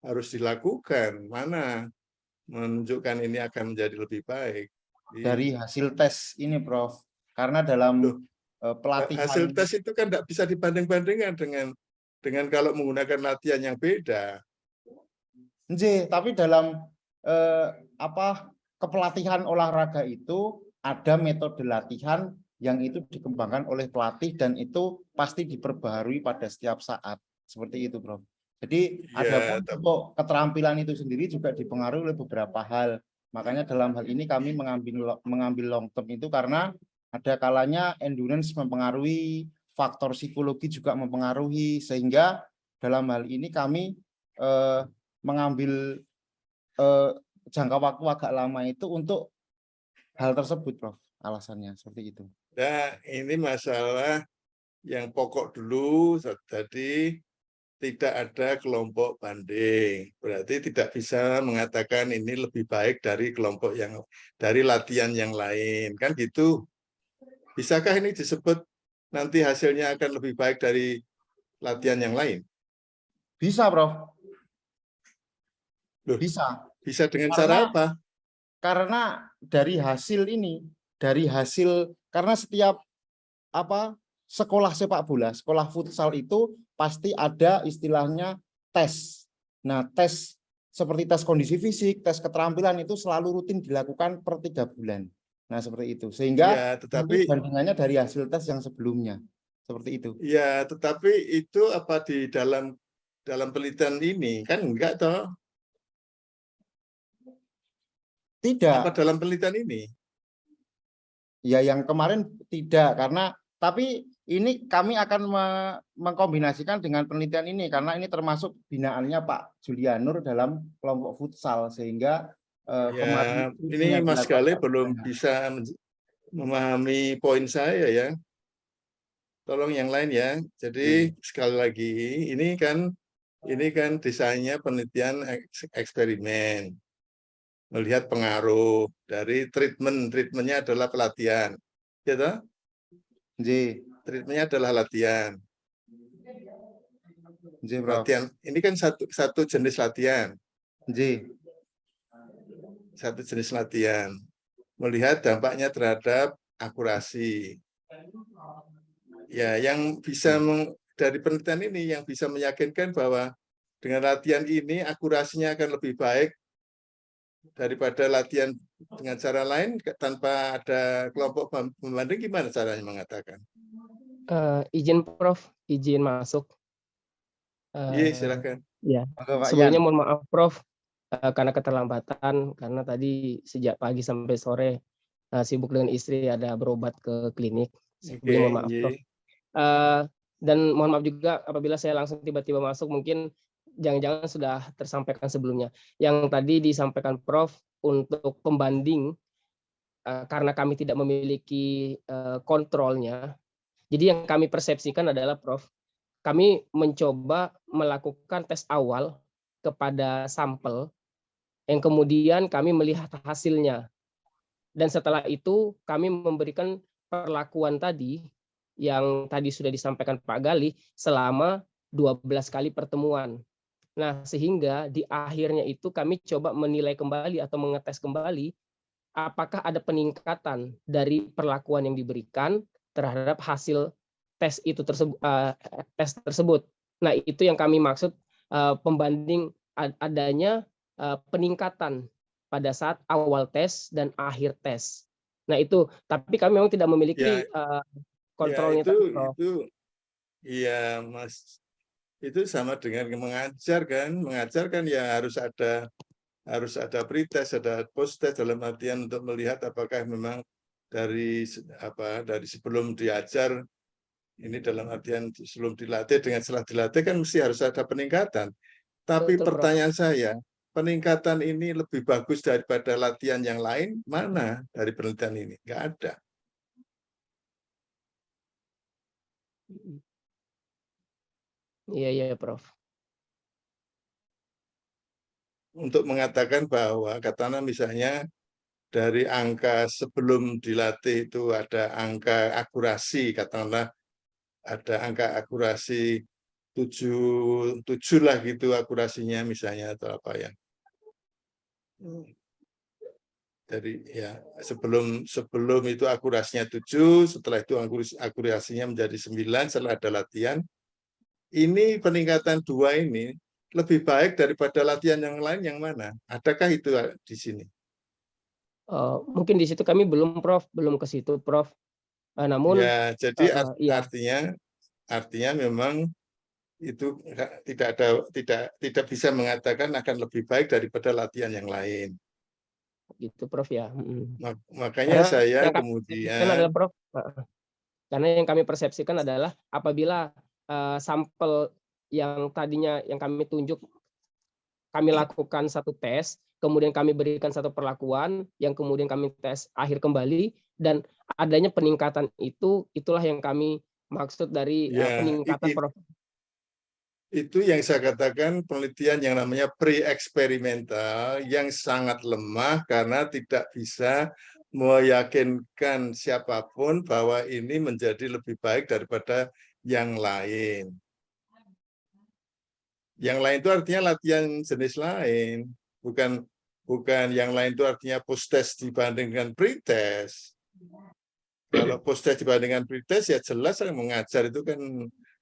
harus dilakukan? Mana menunjukkan ini akan menjadi lebih baik? Dari hasil tes ini, Prof. Karena dalam pelatihan hasil tes itu kan tidak bisa dibanding-bandingkan dengan kalau menggunakan latihan yang beda. Tapi dalam kepelatihan olahraga itu ada metode latihan yang itu dikembangkan oleh pelatih dan itu pasti diperbaharui pada setiap saat. Seperti itu, Bro. Jadi ada pun keterampilan itu sendiri juga dipengaruhi oleh beberapa hal. Makanya dalam hal ini kami mengambil long term itu karena ada kalanya endurance mempengaruhi, faktor psikologi juga mempengaruhi, sehingga dalam hal ini kami mengambil jangka waktu agak lama itu untuk hal tersebut, Prof. Alasannya seperti itu. Nah, ini masalah yang pokok dulu tadi, tidak ada kelompok banding. Berarti tidak bisa mengatakan ini lebih baik dari kelompok dari latihan yang lain. Kan gitu. Bisakah ini disebut nanti hasilnya akan lebih baik dari latihan yang lain? Bisa, Prof. Loh, bisa. Bisa dengan cara apa? Karena dari hasil ini, karena setiap sekolah sepak bola, sekolah futsal itu pasti ada istilahnya tes. Nah, tes seperti tes kondisi fisik, tes keterampilan itu selalu rutin dilakukan per 3 bulan. Nah, seperti itu. Sehingga tetapi bandingannya dari hasil tes yang sebelumnya. Seperti itu. Ya, tetapi itu apa di dalam penelitian ini? Kan enggak toh? Tidak. Apa dalam penelitian ini? Ya, yang kemarin tidak, tapi ini kami akan mengkombinasikan dengan penelitian ini karena ini termasuk binaannya Pak Julianur dalam kelompok futsal, sehingga kemarin ini Mas Gale belum bisa memahami poin saya ya. Tolong yang lain ya. Jadi sekali lagi ini kan desainnya penelitian eksperimen. Melihat pengaruh dari treatmentnya adalah pelatihan, gitu? Treatmentnya adalah latihan. Latihan ini kan satu jenis latihan. Satu jenis latihan. Melihat dampaknya terhadap akurasi. Ya, yang bisa dari penelitian ini yang bisa meyakinkan bahwa dengan latihan ini akurasinya akan lebih baik daripada latihan dengan cara lain tanpa ada kelompok pembanding. Gimana caranya mengatakan? Izin Prof, izin masuk. Iya, silakan. Ya, sebelumnya mohon maaf Prof karena keterlambatan, karena tadi sejak pagi sampai sore sibuk dengan istri, ada berobat ke klinik. Sebelumnya mohon maaf Prof. Dan mohon maaf juga apabila saya langsung tiba-tiba masuk, mungkin jangan-jangan sudah tersampaikan sebelumnya. Yang tadi disampaikan Prof untuk pembanding, karena kami tidak memiliki kontrolnya. Jadi yang kami persepsikan adalah Prof, kami mencoba melakukan tes awal kepada sampel, yang kemudian kami melihat hasilnya. Dan setelah itu kami memberikan perlakuan tadi, yang tadi sudah disampaikan Pak Gali, selama 12 kali pertemuan. Nah, sehingga di akhirnya itu kami coba menilai kembali atau mengetes kembali apakah ada peningkatan dari perlakuan yang diberikan terhadap hasil tes itu tersebut. Nah, itu yang kami maksud pembanding adanya peningkatan pada saat awal tes dan akhir tes. Nah, itu, tapi kami memang tidak memiliki kontrolnya. Iya, Mas. Itu sama dengan mengajar kan ya harus ada pretest, ada post-test, dalam artian untuk melihat apakah memang dari sebelum diajar, ini dalam artian sebelum dilatih dengan setelah dilatih kan mesti harus ada peningkatan. Tapi betul, pertanyaan saya, peningkatan ini lebih bagus daripada latihan yang lain, mana dari penelitian ini? Nggak ada. Iya, iya, Prof. Untuk mengatakan bahwa katakanlah misalnya dari angka sebelum dilatih itu ada angka akurasi, katakanlah ada angka akurasi 7 lah gitu akurasinya misalnya atau apa ya. Jadi ya sebelum itu akurasinya 7, setelah itu akurasinya menjadi 9 setelah ada latihan. Ini peningkatan 2 ini lebih baik daripada latihan yang lain yang mana? Adakah itu di sini? Mungkin di situ kami belum, Prof, belum ke situ, Prof. Namun Ya, jadi iya. artinya memang itu tidak bisa mengatakan akan lebih baik daripada latihan yang lain. Gitu, Prof ya. Makanya Karena saya yang kami persepsikan adalah, kemudian Prof, karena yang kami persepsikan adalah apabila sampel yang tadinya yang kami tunjuk, kami lakukan satu tes, kemudian kami berikan satu perlakuan, yang kemudian kami tes akhir kembali, dan adanya peningkatan itulah yang kami maksud dari ya peningkatan, Prof. itu yang saya katakan penelitian yang namanya pre-eksperimental yang sangat lemah karena tidak bisa meyakinkan siapapun bahwa ini menjadi lebih baik daripada yang lain. Yang lain itu artinya latihan jenis lain, bukan yang lain itu artinya post-test dibanding dengan pre-test. Kalau post-test dibanding dengan pre-test ya jelas yang mengajar itu kan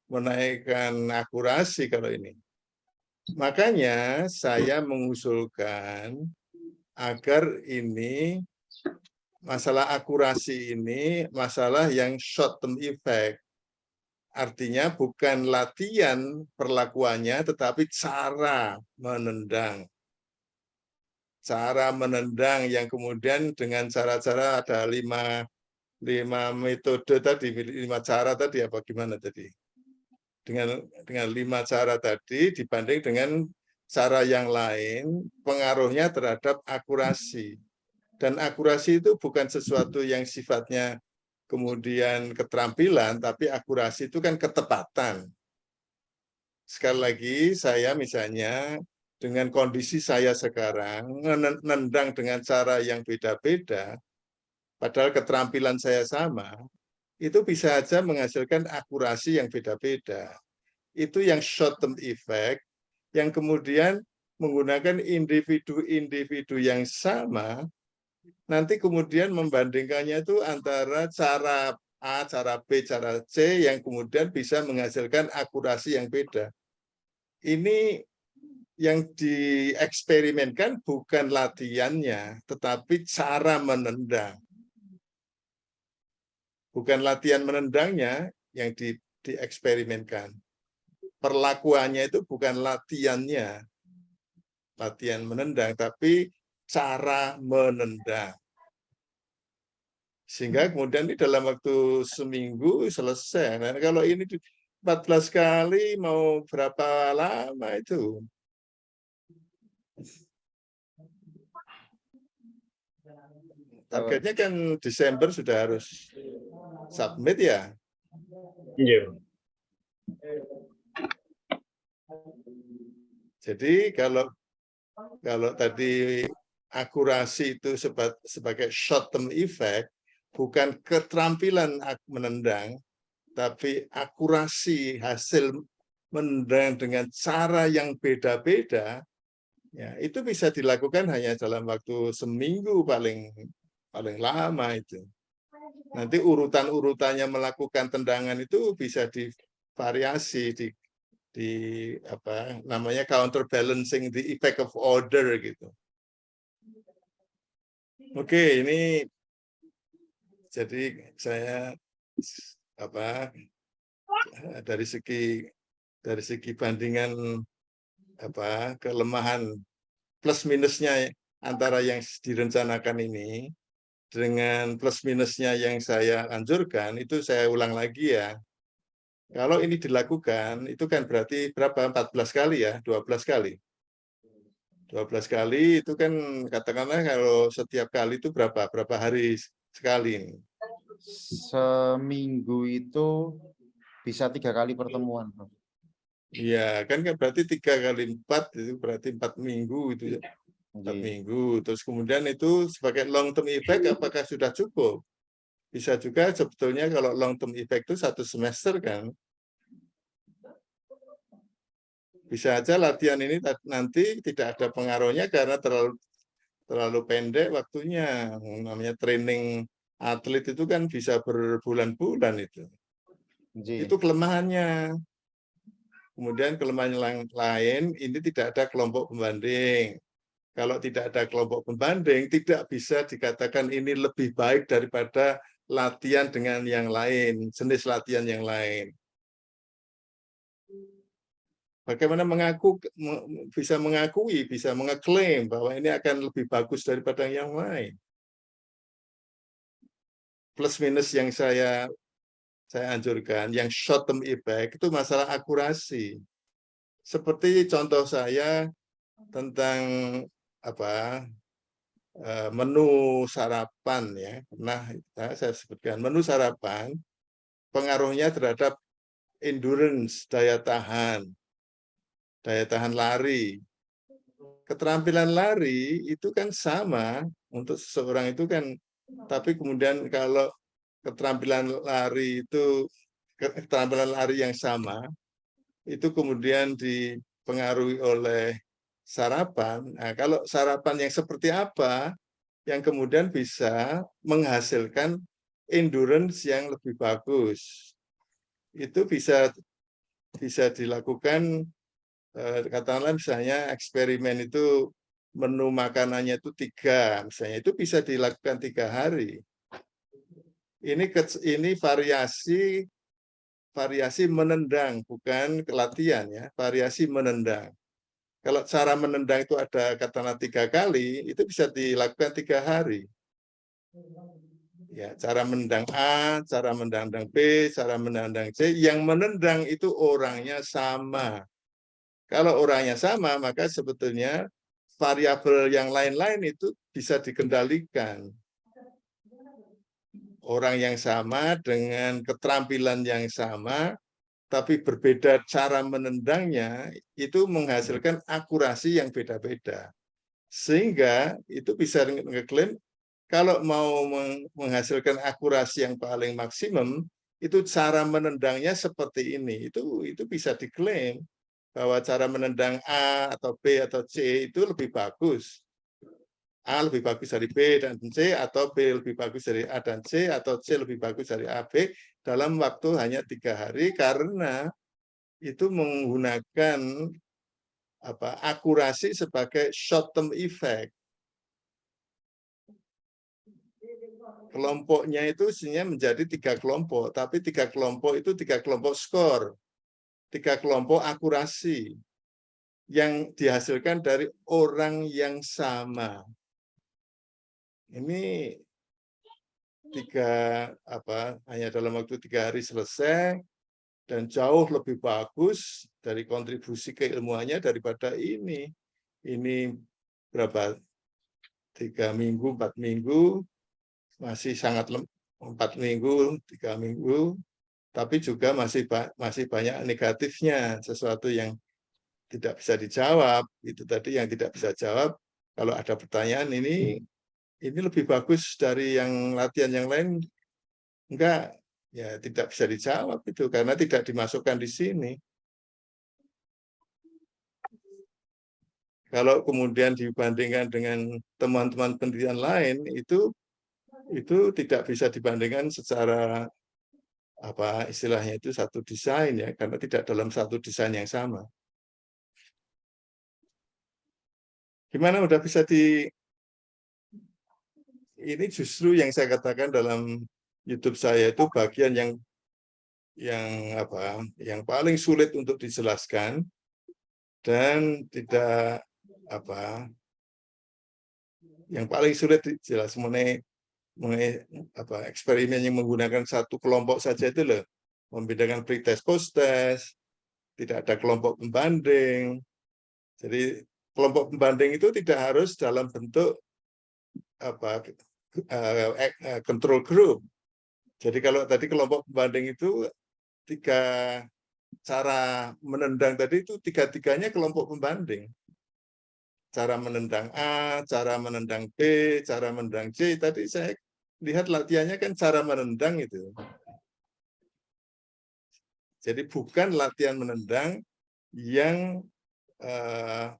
menaikkan akurasi kalau ini. Makanya saya mengusulkan agar ini masalah akurasi ini masalah yang short term effect. Artinya bukan latihan perlakuannya tetapi cara menendang. Cara menendang yang kemudian dengan cara-cara ada 5 metode tadi, 5 cara tadi apa gimana tadi? Dengan 5 cara tadi dibanding dengan cara yang lain pengaruhnya terhadap akurasi. Dan akurasi itu bukan sesuatu yang sifatnya kemudian keterampilan, tapi akurasi itu kan ketepatan. Sekali lagi saya misalnya dengan kondisi saya sekarang nendang dengan cara yang beda-beda, padahal keterampilan saya sama, itu bisa saja menghasilkan akurasi yang beda-beda. Itu yang short term effect, yang kemudian menggunakan individu-individu yang sama, nanti kemudian membandingkannya itu antara cara A, cara B, cara C, yang kemudian bisa menghasilkan akurasi yang beda. Ini yang dieksperimenkan bukan latihannya, tetapi cara menendang. Bukan latihan menendangnya yang dieksperimenkan. Perlakuannya itu bukan latihannya, latihan menendang, tapi cara menendang. Sehingga kemudian di dalam waktu seminggu selesai. Nah, kalau ini 14 kali mau berapa lama itu? Targetnya kan Desember sudah harus submit ya. Iya. Jadi kalau tadi akurasi itu sebagai short term effect, bukan keterampilan menendang, tapi akurasi hasil menendang dengan cara yang beda-beda, ya itu bisa dilakukan hanya dalam waktu seminggu paling lama itu. Nanti urutan-urutannya melakukan tendangan itu bisa divariasi di apa namanya counterbalancing the effect of order gitu. Oke, ini jadi saya dari segi bandingan kelemahan plus minusnya antara yang direncanakan ini dengan plus minusnya yang saya anjurkan, itu saya ulang lagi ya. Kalau ini dilakukan, itu kan berarti berapa? 14 kali ya? 12 kali. 12 kali itu kan katakanlah kalau setiap kali itu berapa hari sekali? Seminggu itu bisa 3 kali pertemuan, Prof. Iya, kan berarti 3 kali 4 itu berarti 4 minggu itu ya. 4 minggu. Terus kemudian itu sebagai long term effect apakah sudah cukup? Bisa juga sebetulnya kalau long term effect itu 1 semester kan. Bisa aja latihan ini nanti tidak ada pengaruhnya karena terlalu pendek waktunya. Namanya training atlet itu kan bisa berbulan-bulan itu. Itu kelemahannya. Kemudian kelemahan yang lain, ini tidak ada kelompok pembanding. Kalau tidak ada kelompok pembanding, tidak bisa dikatakan ini lebih baik daripada latihan dengan yang lain, jenis latihan yang lain. Bagaimana bisa mengakui, bisa mengeklaim bahwa ini akan lebih bagus daripada yang lain. Plus minus yang saya anjurkan, yang short term effect itu masalah akurasi. Seperti contoh saya tentang menu sarapan ya. Nah, saya sebutkan menu sarapan pengaruhnya terhadap endurance, daya tahan lari. Keterampilan lari itu kan sama untuk seseorang itu kan, tapi kemudian kalau keterampilan lari yang sama, itu kemudian dipengaruhi oleh sarapan. Nah, kalau sarapan yang seperti apa yang kemudian bisa menghasilkan endurance yang lebih bagus. Itu bisa dilakukan, katakanlah misalnya eksperimen itu menu makanannya itu 3, misalnya itu bisa dilakukan 3 hari. Ini variasi menendang, bukan latihan ya, variasi menendang. Kalau cara menendang itu ada katakanlah 3 kali, itu bisa dilakukan 3 hari. Ya, cara menendang A, cara menendang B, cara menendang C, yang menendang itu orangnya sama. Kalau orangnya sama, maka sebetulnya variabel yang lain-lain itu bisa dikendalikan. Orang yang sama dengan keterampilan yang sama, tapi berbeda cara menendangnya, itu menghasilkan akurasi yang beda-beda. Sehingga itu bisa ngeklaim kalau mau menghasilkan akurasi yang paling maksimum, itu cara menendangnya seperti ini. Itu bisa diklaim bahwa cara menendang A atau B atau C itu lebih bagus. A lebih bagus dari B dan C, atau B lebih bagus dari A dan C, atau C lebih bagus dari A, B dalam waktu hanya 3 hari karena itu menggunakan akurasi sebagai short term effect. Kelompoknya itu sebenarnya menjadi 3 kelompok, tapi 3 kelompok itu 3 kelompok skor, 3 kelompok akurasi yang dihasilkan dari orang yang sama. Ini hanya dalam waktu 3 hari selesai dan jauh lebih bagus dari kontribusi keilmuannya daripada ini. Ini berapa? 3 minggu, 4 minggu, masih sangat 4 minggu, 3 minggu, tapi juga masih banyak negatifnya, sesuatu yang tidak bisa dijawab. Itu tadi yang tidak bisa jawab. Kalau ada pertanyaan ini lebih bagus dari yang latihan yang lain, enggak, ya tidak bisa dijawab itu karena tidak dimasukkan di sini. Kalau kemudian dibandingkan dengan teman-teman penelitian lain, itu tidak bisa dibandingkan secara istilahnya itu satu desain ya, karena tidak dalam satu desain yang sama. Gimana udah bisa ini justru yang saya katakan dalam YouTube saya itu bagian yang paling sulit untuk dijelaskan dan tidak yang paling sulit dijelaskan mengenai eksperimen yang menggunakan satu kelompok saja itu loh, membedakan pre-test post-test, tidak ada kelompok pembanding. Jadi kelompok pembanding itu tidak harus dalam bentuk control group. Jadi kalau tadi kelompok pembanding itu tiga cara menendang tadi itu tiga-tiganya kelompok pembanding. Cara menendang A, cara menendang B, cara menendang C. Tadi saya lihat latihannya kan cara menendang itu. Jadi bukan latihan menendang yang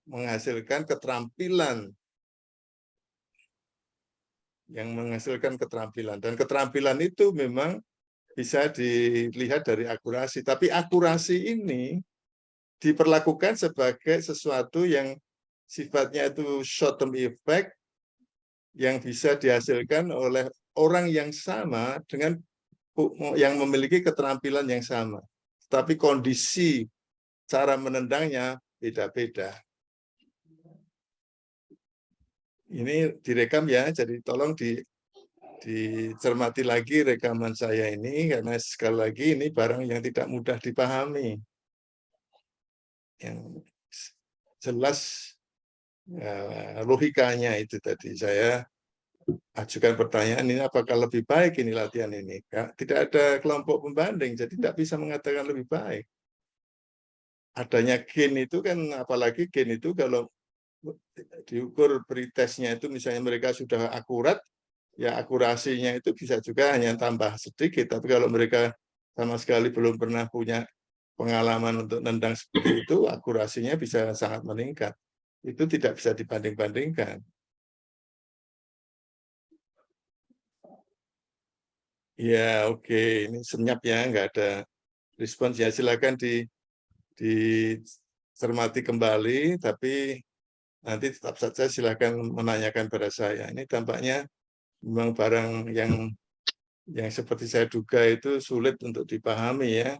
menghasilkan keterampilan. Dan keterampilan itu memang bisa dilihat dari akurasi. Tapi akurasi ini diperlakukan sebagai sesuatu yang sifatnya itu short term effect yang bisa dihasilkan oleh orang yang sama dengan yang memiliki keterampilan yang sama. Tapi kondisi cara menendangnya beda-beda. Ini direkam ya, jadi tolong dicermati lagi rekaman saya ini, karena sekali lagi ini barang yang tidak mudah dipahami. Yang jelas logikanya itu tadi. Saya ajukan pertanyaan, ini apakah lebih baik ini latihan ini? Tidak ada kelompok pembanding, jadi tidak bisa mengatakan lebih baik. Adanya gen itu kan, apalagi gen itu kalau diukur pretestnya itu misalnya mereka sudah akurat, ya akurasinya itu bisa juga hanya tambah sedikit, tapi kalau mereka sama sekali belum pernah punya pengalaman untuk nendang seperti itu, akurasinya bisa sangat meningkat. Itu tidak bisa dibanding-bandingkan. Ya, oke. Ini senyap ya, nggak ada respons. Ya, silakan dicermati kembali, tapi nanti tetap saja silakan menanyakan pada saya. Ini tampaknya memang barang yang seperti saya duga itu sulit untuk dipahami ya.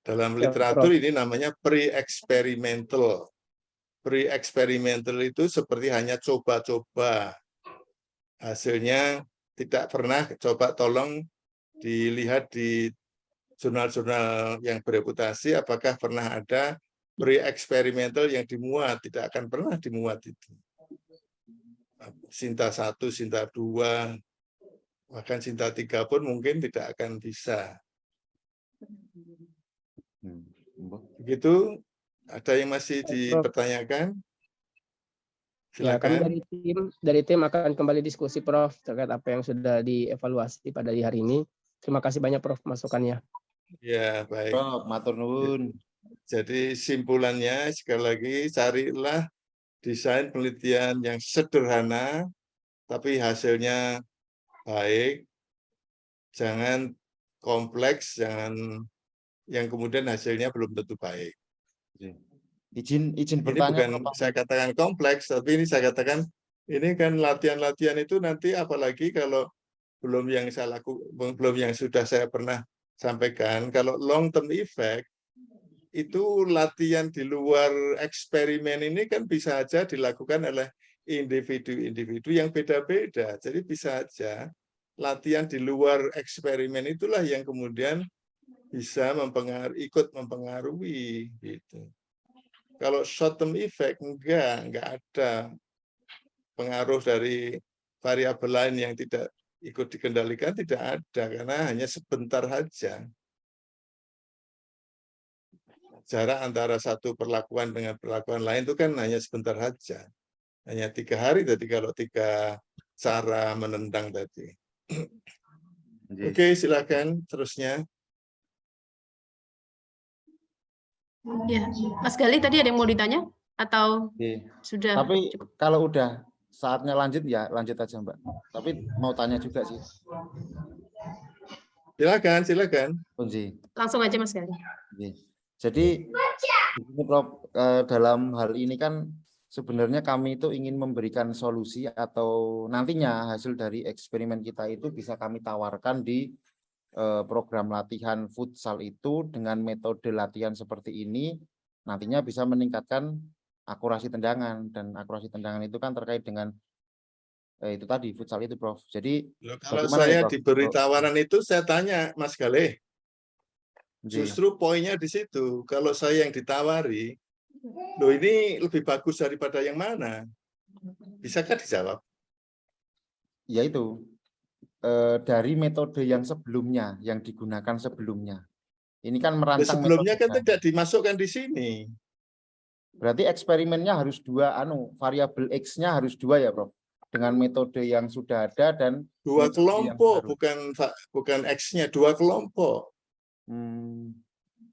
Dalam literatur ini namanya pre-experimental. Pre-experimental itu seperti hanya coba-coba. Hasilnya tidak pernah, coba tolong dilihat di jurnal-jurnal yang bereputasi apakah pernah ada pre-experimental yang dimuat. Tidak akan pernah dimuat itu. Sinta 1, Sinta 2, bahkan Sinta 3 pun mungkin tidak akan bisa. Begitu, ada yang masih dipertanyakan? Ya, kami Silakan. dari tim akan kembali diskusi Prof terkait apa yang sudah dievaluasi pada hari ini. Terima kasih banyak Prof masukannya. Ya, baik. Prof, matur nuwun. Jadi simpulannya sekali lagi carilah desain penelitian yang sederhana tapi hasilnya baik. Jangan kompleks, jangan yang kemudian hasilnya belum tentu baik. Izin Ini bertanya, bukan Prof. saya katakan kompleks, tapi ini saya katakan ini kan latihan-latihan itu nanti apalagi kalau belum yang sudah saya pernah sampaikan, kalau long term effect itu latihan di luar eksperimen ini kan bisa saja dilakukan oleh individu-individu yang beda-beda. Jadi bisa saja latihan di luar eksperimen itulah yang kemudian bisa ikut mempengaruhi gitu. Kalau short term effect enggak ada pengaruh dari variabel lain yang tidak ikut dikendalikan, tidak ada karena hanya sebentar saja. Jarak antara satu perlakuan dengan perlakuan lain itu kan hanya sebentar saja. Hanya 3 hari tadi kalau 3 cara menendang tadi. Oke, silakan terusnya. Ya, Mas Gali tadi ada yang mau ditanya atau sudah? Tapi cukup? kalau udah saatnya lanjut ya lanjut aja Mbak. Tapi mau tanya juga sih. Silakan. Langsung aja Mas Gali. Jadi Prof, dalam hal ini kan sebenarnya kami itu ingin memberikan solusi atau nantinya hasil dari eksperimen kita itu bisa kami tawarkan di program latihan futsal itu dengan metode latihan seperti ini nantinya bisa meningkatkan akurasi tendangan, dan akurasi tendangan itu kan terkait dengan itu tadi futsal itu Prof. Jadi kalau saya diberi tawaran itu saya tanya Mas Galih. Justru poinnya di situ. Kalau saya yang ditawari, loh ini lebih bagus daripada yang mana? Bisakah dijawab? Ya itu. dari metode yang sebelumnya, yang digunakan sebelumnya. Ini kan Nah, merancang sebelumnya metode kan baru. tidak dimasukkan di sini. Berarti eksperimennya harus dua, variabel X-nya harus dua ya, Prof. Dengan metode yang sudah ada dan Dua metode yang kelompok, baru. bukan X-nya, dua kelompok.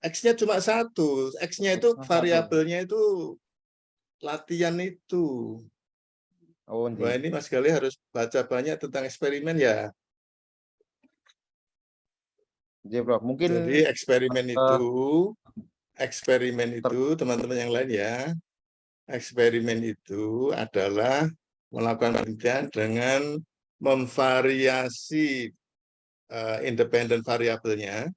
X-nya cuma satu. X-nya itu X-nya variabelnya itu latihan itu. Oh, Wah, ini Mas Gali harus baca banyak tentang eksperimen ya. Prof. Mungkin Jadi eksperimen itu teman-teman yang lain ya. Eksperimen itu adalah melakukan penelitian dengan memvariasi independen variabelnya.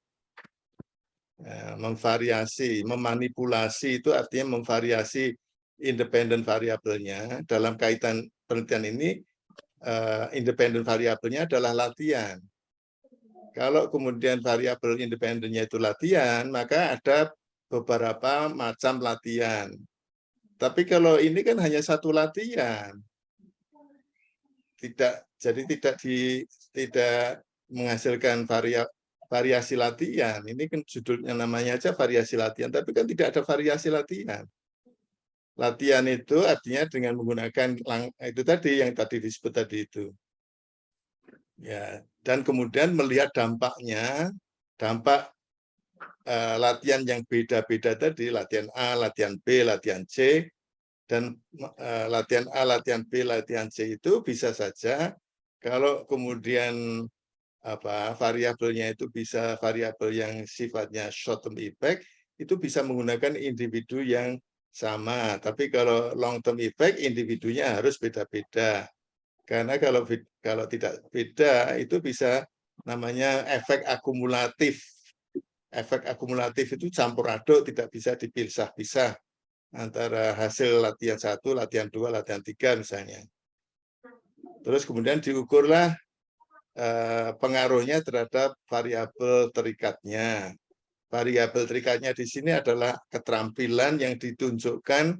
Memvariasi, memanipulasi itu artinya memvariasi independen variabelnya. Dalam kaitan penelitian ini, independen variabelnya adalah latihan. Kalau kemudian variabel independennya itu latihan, maka ada beberapa macam latihan. Tapi kalau ini kan hanya satu latihan, jadi tidak menghasilkan variasi latihan. Ini kan judulnya namanya aja variasi latihan, tapi kan tidak ada variasi latihan. Latihan itu artinya dengan menggunakan itu tadi yang tadi disebut tadi itu. Ya, dan kemudian melihat dampaknya, dampak latihan yang beda-beda tadi, latihan A, latihan B, latihan C, dan latihan A, latihan B, latihan C itu bisa saja kalau kemudian variabelnya itu bisa variabel yang sifatnya short term effect, itu bisa menggunakan individu yang sama. Tapi kalau long term effect, individunya harus beda-beda. Karena kalau tidak beda, itu bisa namanya efek akumulatif. Efek akumulatif itu campur aduk, tidak bisa dipisah-pisah antara hasil latihan 1, latihan 2, latihan 3 misalnya. Terus kemudian diukurlah pengaruhnya terhadap variabel terikatnya. Variabel terikatnya di sini adalah keterampilan yang ditunjukkan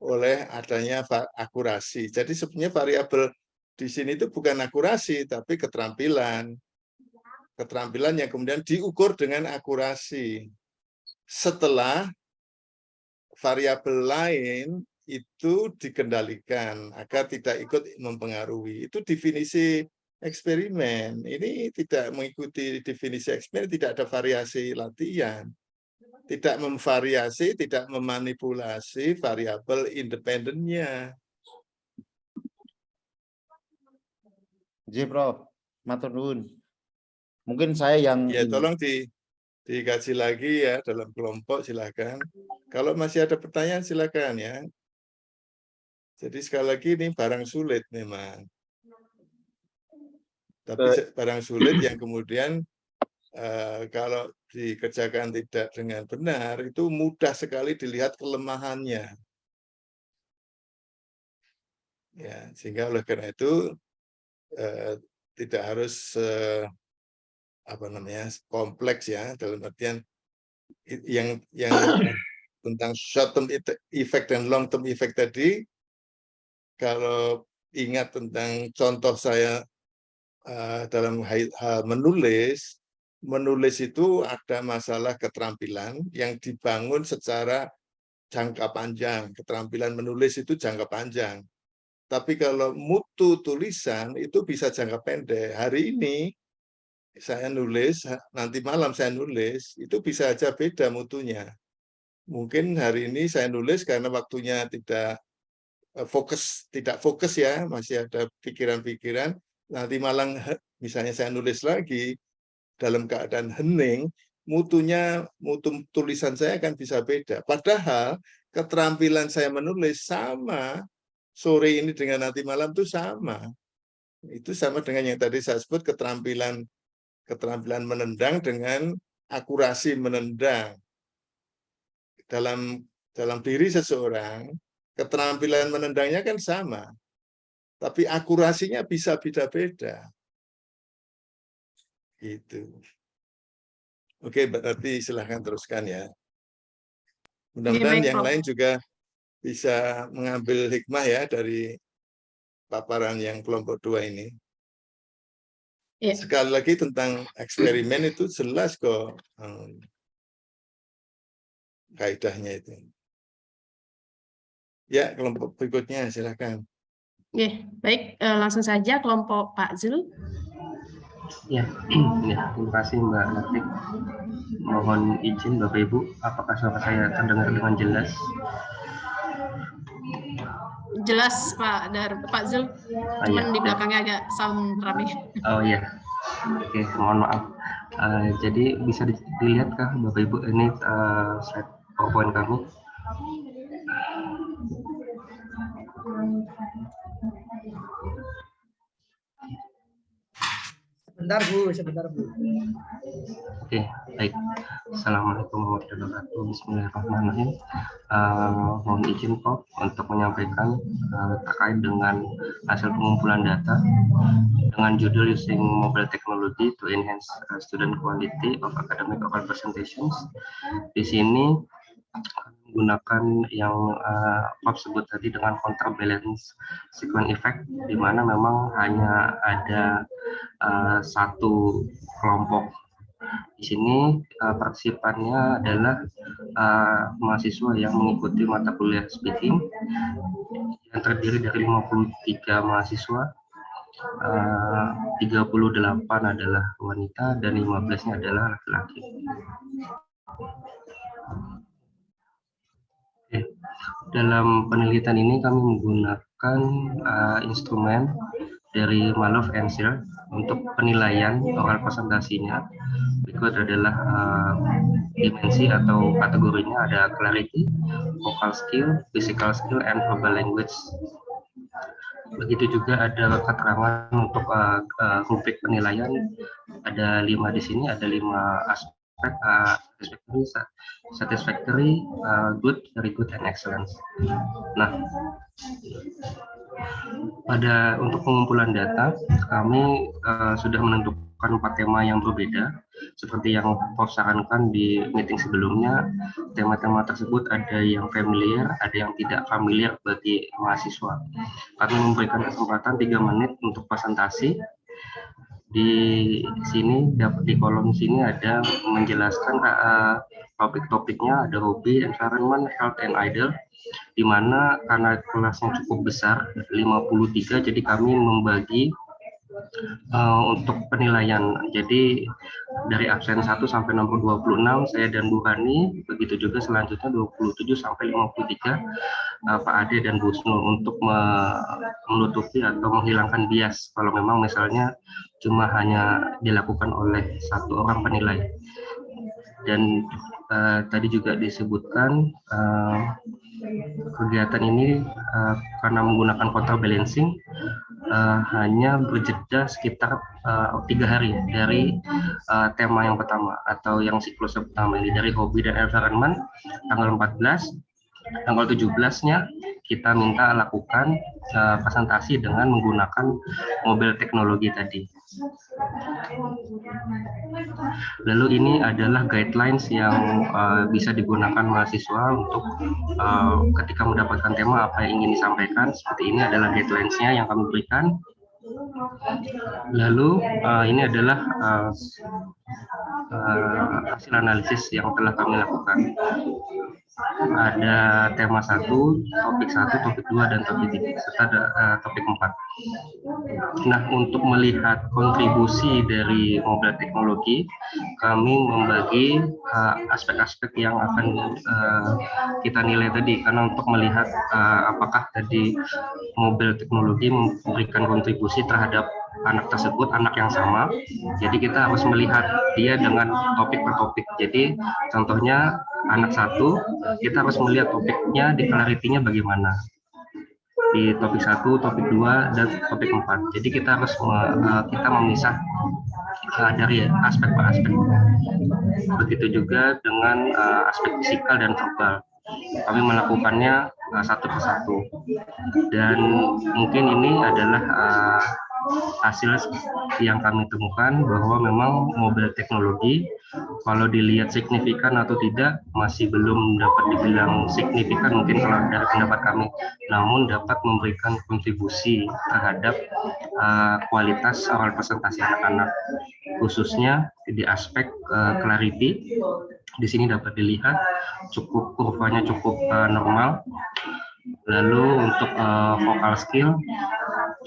oleh adanya akurasi. Jadi sebenarnya variabel di sini itu bukan akurasi, tapi keterampilan. Keterampilan yang kemudian diukur dengan akurasi. Setelah variabel lain itu dikendalikan agar tidak ikut mempengaruhi. Itu definisi eksperimen. Ini tidak mengikuti definisi eksperimen, tidak ada variasi latihan. Tidak memvariasi, tidak memanipulasi variabel independennya. Prof. Matur nuwun. Mungkin saya yang ya tolong dikaji lagi ya dalam kelompok, silakan. Kalau masih ada pertanyaan silakan ya. Jadi sekali lagi ini barang sulit memang. Tapi barang sulit yang kemudian kalau dikerjakan tidak dengan benar, itu mudah sekali dilihat kelemahannya. Ya, sehingga oleh karena itu tidak harus kompleks ya, dalam artian yang tentang short term effect dan long term effect tadi, kalau ingat tentang contoh saya dalam hal menulis itu ada masalah keterampilan yang dibangun secara jangka panjang. Keterampilan menulis itu jangka panjang. Tapi kalau mutu tulisan itu bisa jangka pendek. Hari ini saya nulis, nanti malam saya nulis, itu bisa aja beda mutunya. Mungkin hari ini saya nulis karena waktunya tidak fokus ya, masih ada pikiran-pikiran. Nanti malam misalnya saya nulis lagi dalam keadaan hening, mutu tulisan saya akan bisa beda. Padahal keterampilan saya menulis sama, sore ini dengan nanti malam itu sama. Itu sama dengan yang tadi saya sebut keterampilan menendang dengan akurasi menendang. Dalam diri seseorang, keterampilan menendangnya kan sama, tapi akurasinya bisa beda-beda. Gitu. Oke, berarti silahkan teruskan ya. Mudah-mudahan yang lain juga bisa mengambil hikmah ya dari paparan yang kelompok 2 ini. Iya. Sekali lagi tentang eksperimen itu jelas kok kaidahnya itu. Ya, kelompok berikutnya silakan. Oke, baik, langsung saja kelompok Pak Zul. Ya, ya, terima kasih Mbak Latif. Mohon izin Bapak Ibu, apakah suara saya terdengar dengan jelas? Jelas Pak Zul, cuman di belakangnya agak sound rame. Oh iya, oke, mohon maaf. Jadi bisa dilihatkah Bapak Ibu ini slide PowerPoint kami? Sebentar Bu. Oke, baik. Assalamualaikum warahmatullahi wabarakatuh. Bismillahirrahmanirrahim. Mohon izin Prof untuk menyampaikan terkait dengan hasil pengumpulan data dengan judul Using Mobile Technology to Enhance Student Quality of Academic Oral Presentations. Di sini menggunakan yang Prof sebut tadi dengan counterbalance sequence effect, di mana memang hanya ada satu kelompok. Di sini partisipannya adalah mahasiswa yang mengikuti mata kuliah speaking yang terdiri dari 53 mahasiswa, 38 adalah wanita dan 15-nya adalah laki-laki. Dalam penelitian ini kami menggunakan instrumen dari Malov and Searle untuk penilaian oral presentasinya. Berikut adalah dimensi atau kategorinya, ada clarity, vocal skill, physical skill, and verbal language. Begitu juga ada keterangan untuk rubrik penilaian, ada 5 di sini, ada 5 aspek, satisfactory, good, very good, and excellent. Nah, untuk pengumpulan data, kami sudah menentukan 4 tema yang berbeda, seperti yang Prof sarankan di meeting sebelumnya. Tema-tema tersebut ada yang familiar, ada yang tidak familiar bagi mahasiswa. Kami memberikan kesempatan 3 menit untuk presentasi. Di sini, di kolom sini ada menjelaskan topik-topiknya, ada hobi, environment, health, and idle, di mana karena kelasnya cukup besar, 53, jadi kami membagi untuk penilaian. Jadi dari absen 1 sampai nomor 26 saya dan Bu Hani, begitu juga selanjutnya 27 sampai 53 Pak Ade dan Bu Snul, untuk menutupi atau menghilangkan bias kalau memang misalnya cuma hanya dilakukan oleh satu orang penilai. Dan tadi juga disebutkan kegiatan ini karena menggunakan counterbalancing hanya berjeda sekitar 3 hari dari tema yang pertama atau yang siklus pertama ini, dari hobi dan environment tanggal 14, tanggal 17-nya kita minta lakukan presentasi dengan menggunakan mobile teknologi tadi. Lalu ini adalah guidelines yang bisa digunakan mahasiswa untuk ketika mendapatkan tema apa yang ingin disampaikan. Seperti ini adalah guidelines-nya yang kami berikan. Lalu ini adalah hasil analisis yang telah kami lakukan. Ada tema 1, topik 1, topik 2, dan topik 3, serta ada topik 4. Nah, untuk melihat kontribusi dari mobile teknologi, kami membagi aspek-aspek yang akan kita nilai tadi, karena untuk melihat apakah tadi mobile teknologi memberikan kontribusi terhadap anak tersebut, anak yang sama. Jadi kita harus melihat dia dengan topik per topik. Jadi contohnya anak 1, kita harus melihat topiknya di clarity-nya bagaimana. Di topik 1, topik 2, dan topik 4. Jadi kita harus kita memisah dari aspek per aspek. Begitu juga dengan aspek fisikal dan verbal. Kami melakukannya satu persatu. Dan mungkin ini adalah hasil yang kami temukan bahwa memang mobile teknologi Kalau dilihat signifikan atau tidak, masih belum dapat dibilang signifikan mungkin kalau dari pendapat kami, namun dapat memberikan kontribusi terhadap kualitas oral presentasi anak-anak, khususnya di aspek clarity. Di sini dapat dilihat kurvanya cukup normal. Lalu untuk vocal skill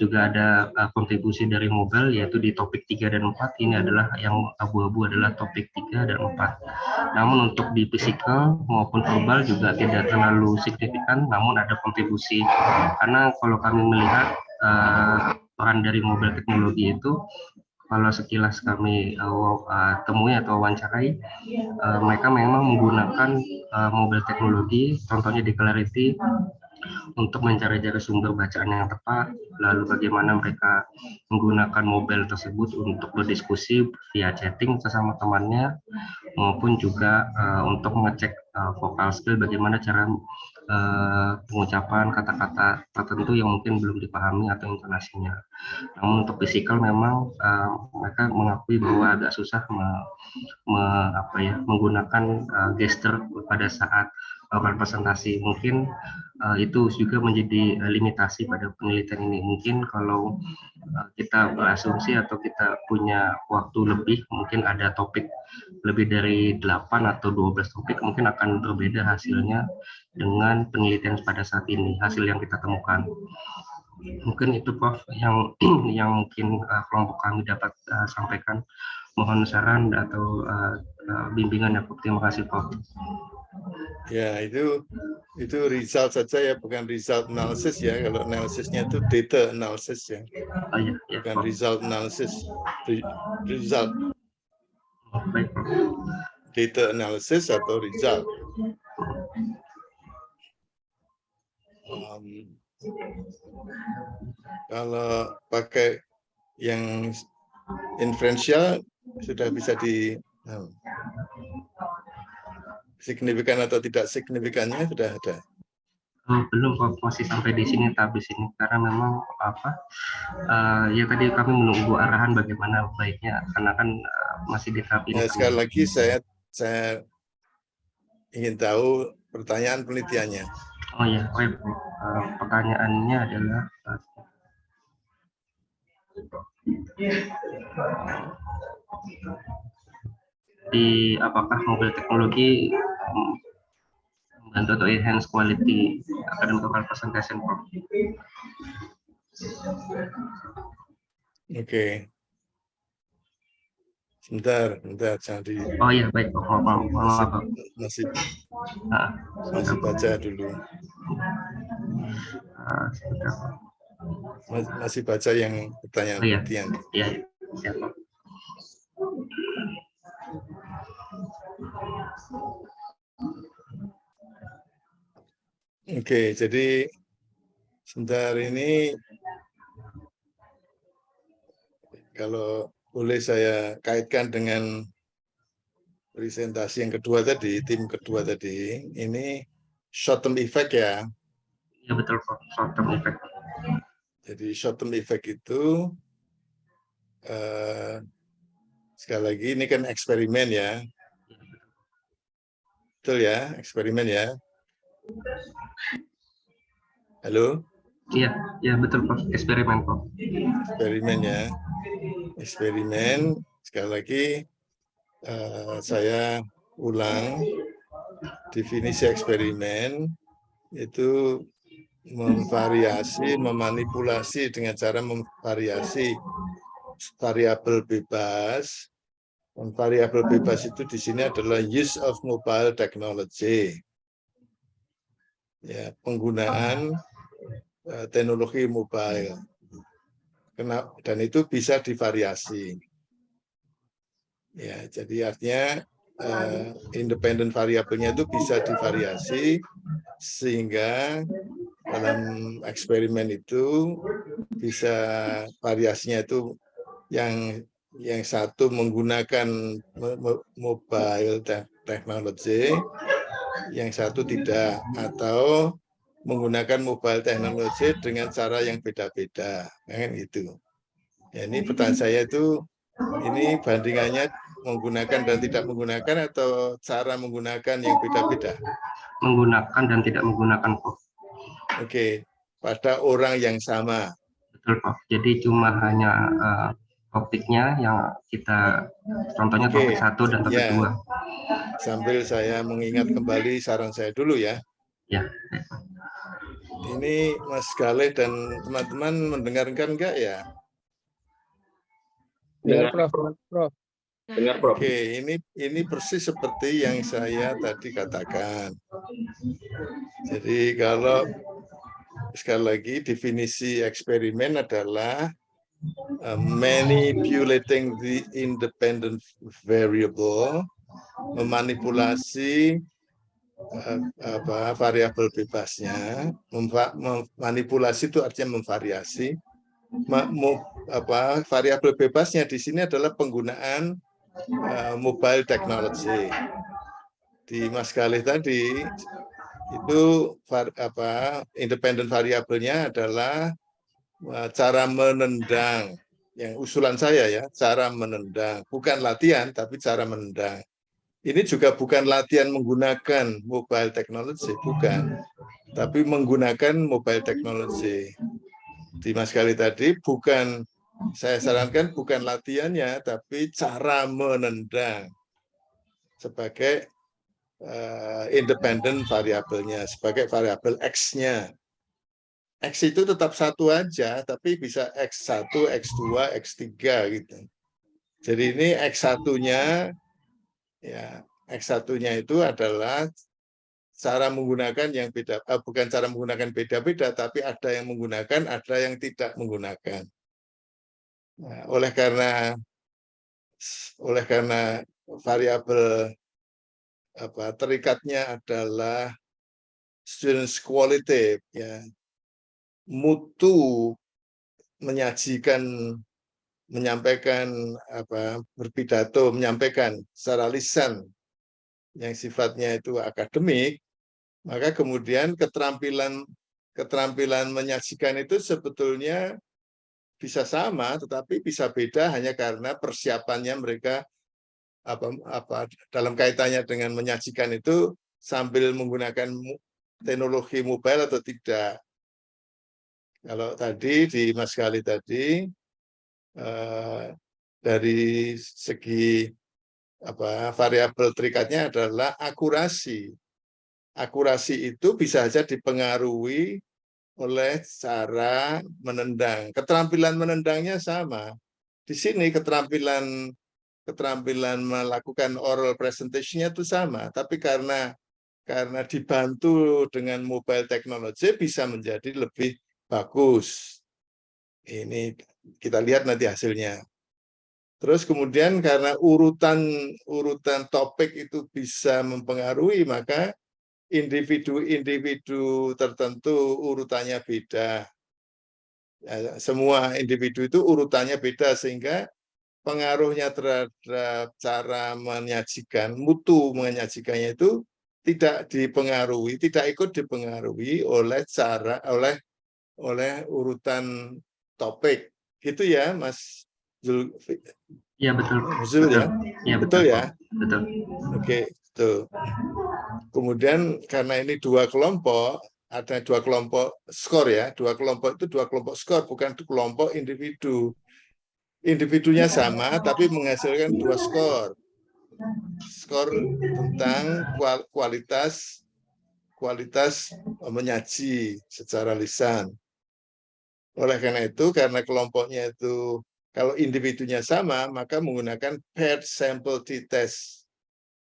juga ada kontribusi dari mobile, yaitu di topik 3 dan 4. Ini adalah yang abu-abu adalah topik 3 dan 4. Namun untuk di physical maupun verbal juga tidak terlalu signifikan, namun ada kontribusi. Karena kalau kami melihat peran dari mobile teknologi itu, kalau sekilas kami temui atau wawancarai, mereka memang menggunakan mobile teknologi, contohnya di Clarity, untuk mencari-cari sumber bacaan yang tepat, lalu bagaimana mereka menggunakan mobile tersebut untuk berdiskusi via chatting sesama temannya, maupun juga untuk mengecek vocal skill, bagaimana cara pengucapan kata-kata tertentu yang mungkin belum dipahami atau intonasinya. Namun untuk physical memang mereka mengakui bahwa agak susah menggunakan gesture pada saat oral presentasi. Mungkin itu juga menjadi limitasi pada penelitian ini. Mungkin kalau kita berasumsi atau kita punya waktu lebih, mungkin ada topik lebih dari 8 atau 12 topik, mungkin akan berbeda hasilnya dengan penelitian pada saat ini, hasil yang kita temukan. Mungkin itu Prof yang mungkin kelompok kami dapat sampaikan. Mohon saran atau bimbingan ya Prof. Terima kasih Prof. Ya, itu result saja ya, bukan result analysis ya. Kalau analisisnya itu data analysis ya. Oh, ya, bukan result analysis. Result. Oh, baik, Prof. Data analysis atau result. Kalau pakai yang inferential sudah bisa di signifikan atau tidak signifikannya sudah ada. Belum Prof, masih sampai di sini tahap di sini, karena memang ya tadi kami menunggu arahan bagaimana baiknya, karena kan masih di tahap ini. Ya, sekali lagi saya ingin tahu pertanyaan penelitiannya. Oh ya, pertanyaannya adalah di apakah mobile teknologi membantu atau enhance quality academic oral presentation, Prof? Oke. Sebentar, jangan di. Oh iya, baik, Prof. Masih baca dulu. Masih baca yang pertanyaan penelitian. Iya, siap, Prof. Oke, jadi sebentar ini kalau boleh saya kaitkan dengan presentasi yang kedua tadi, tim kedua tadi, ini short term effect ya. Iya betul, short term effect. Jadi short term effect itu sekali lagi ini kan eksperimen ya. Betul ya, eksperimen ya. Halo? Iya betul Prof, eksperimen Prof. Eksperimen ya. Eksperimen, sekali lagi saya ulang definisi eksperimen itu memvariasi, memanipulasi dengan cara memvariasi variabel bebas. Dan variabel bebas itu di sini adalah use of mobile technology. Ya, penggunaan teknologi mobile. Dan itu bisa divariasi. Ya, jadi artinya independen variabelnya itu bisa divariasi sehingga dalam eksperimen itu bisa variasinya itu yang satu menggunakan mobile technology, yang satu tidak, atau menggunakan mobile technology dengan cara yang beda-beda, kan gitu. Ya, ini pertanyaan saya itu, ini bandingannya menggunakan dan tidak menggunakan atau cara menggunakan yang beda-beda? Menggunakan dan tidak menggunakan, Prof. Oke, pada orang yang sama. Betul, Prof. Jadi cuma hanya topiknya yang kita, contohnya topik 1 dan topik 2. Sambil saya mengingat kembali saran saya dulu ya. Ya. Ini Mas Galeh dan teman-teman mendengarkan enggak ya? Dengar, Prof. Dengar, Prof. Oke, ini persis seperti yang saya tadi katakan. Jadi kalau sekali lagi definisi eksperimen adalah manipulating the independent variable, memanipulasi variabel bebasnya. Manipulasi itu artinya memvariasi. Variabel bebasnya di sini adalah penggunaan mobile technology. Di Mas Galih tadi itu independent variabelnya adalah cara menendang. Yang usulan saya ya, cara menendang, bukan latihan tapi cara menendang. Ini juga bukan latihan menggunakan mobile technology, bukan, tapi menggunakan mobile technology. Di Mas Galih tadi bukan, saya sarankan bukan latihannya, tapi cara menendang sebagai independent variabelnya, sebagai variabel X-nya. X itu tetap satu aja, tapi bisa X1, X2, X3 gitu. Jadi ini X1-nya, ya X1-nya itu adalah cara menggunakan yang beda, bukan cara menggunakan beda-beda, tapi ada yang menggunakan, ada yang tidak menggunakan. Nah, oleh karena variabel terikatnya adalah students quality, ya, mutu menyajikan, menyampaikan berpidato, menyampaikan secara lisan yang sifatnya itu akademik, maka kemudian keterampilan menyajikan itu sebetulnya bisa sama, tetapi bisa beda hanya karena persiapannya mereka dalam kaitannya dengan menyajikan itu sambil menggunakan teknologi mobile atau tidak. Kalau tadi di Mas Galih tadi dari segi variabel terikatnya adalah akurasi. Akurasi itu bisa saja dipengaruhi oleh cara menendang. Keterampilan menendangnya sama. Di sini keterampilan melakukan oral presentation-nya itu sama, tapi karena dibantu dengan mobile technology bisa menjadi lebih bagus. Ini kita lihat nanti hasilnya. Terus kemudian karena urutan topik itu bisa mempengaruhi, maka individu-individu tertentu urutannya beda. Ya, semua individu itu urutannya beda, sehingga pengaruhnya terhadap cara menyajikan, mutu menyajikannya itu tidak dipengaruhi, tidak ikut dipengaruhi oleh urutan topik. Gitu ya, Mas Zul. Iya, betul. Zul, ya? Iya, betul ya? Betul. Oke, betul. Kemudian karena ini dua kelompok, ada dua kelompok skor ya, dua kelompok itu dua kelompok skor, bukan kelompok individu. Individunya sama, tapi menghasilkan dua skor. Skor tentang kualitas menyaji secara lisan. Oleh karena itu, karena kelompoknya itu, kalau individunya sama, maka menggunakan paired sample t-test.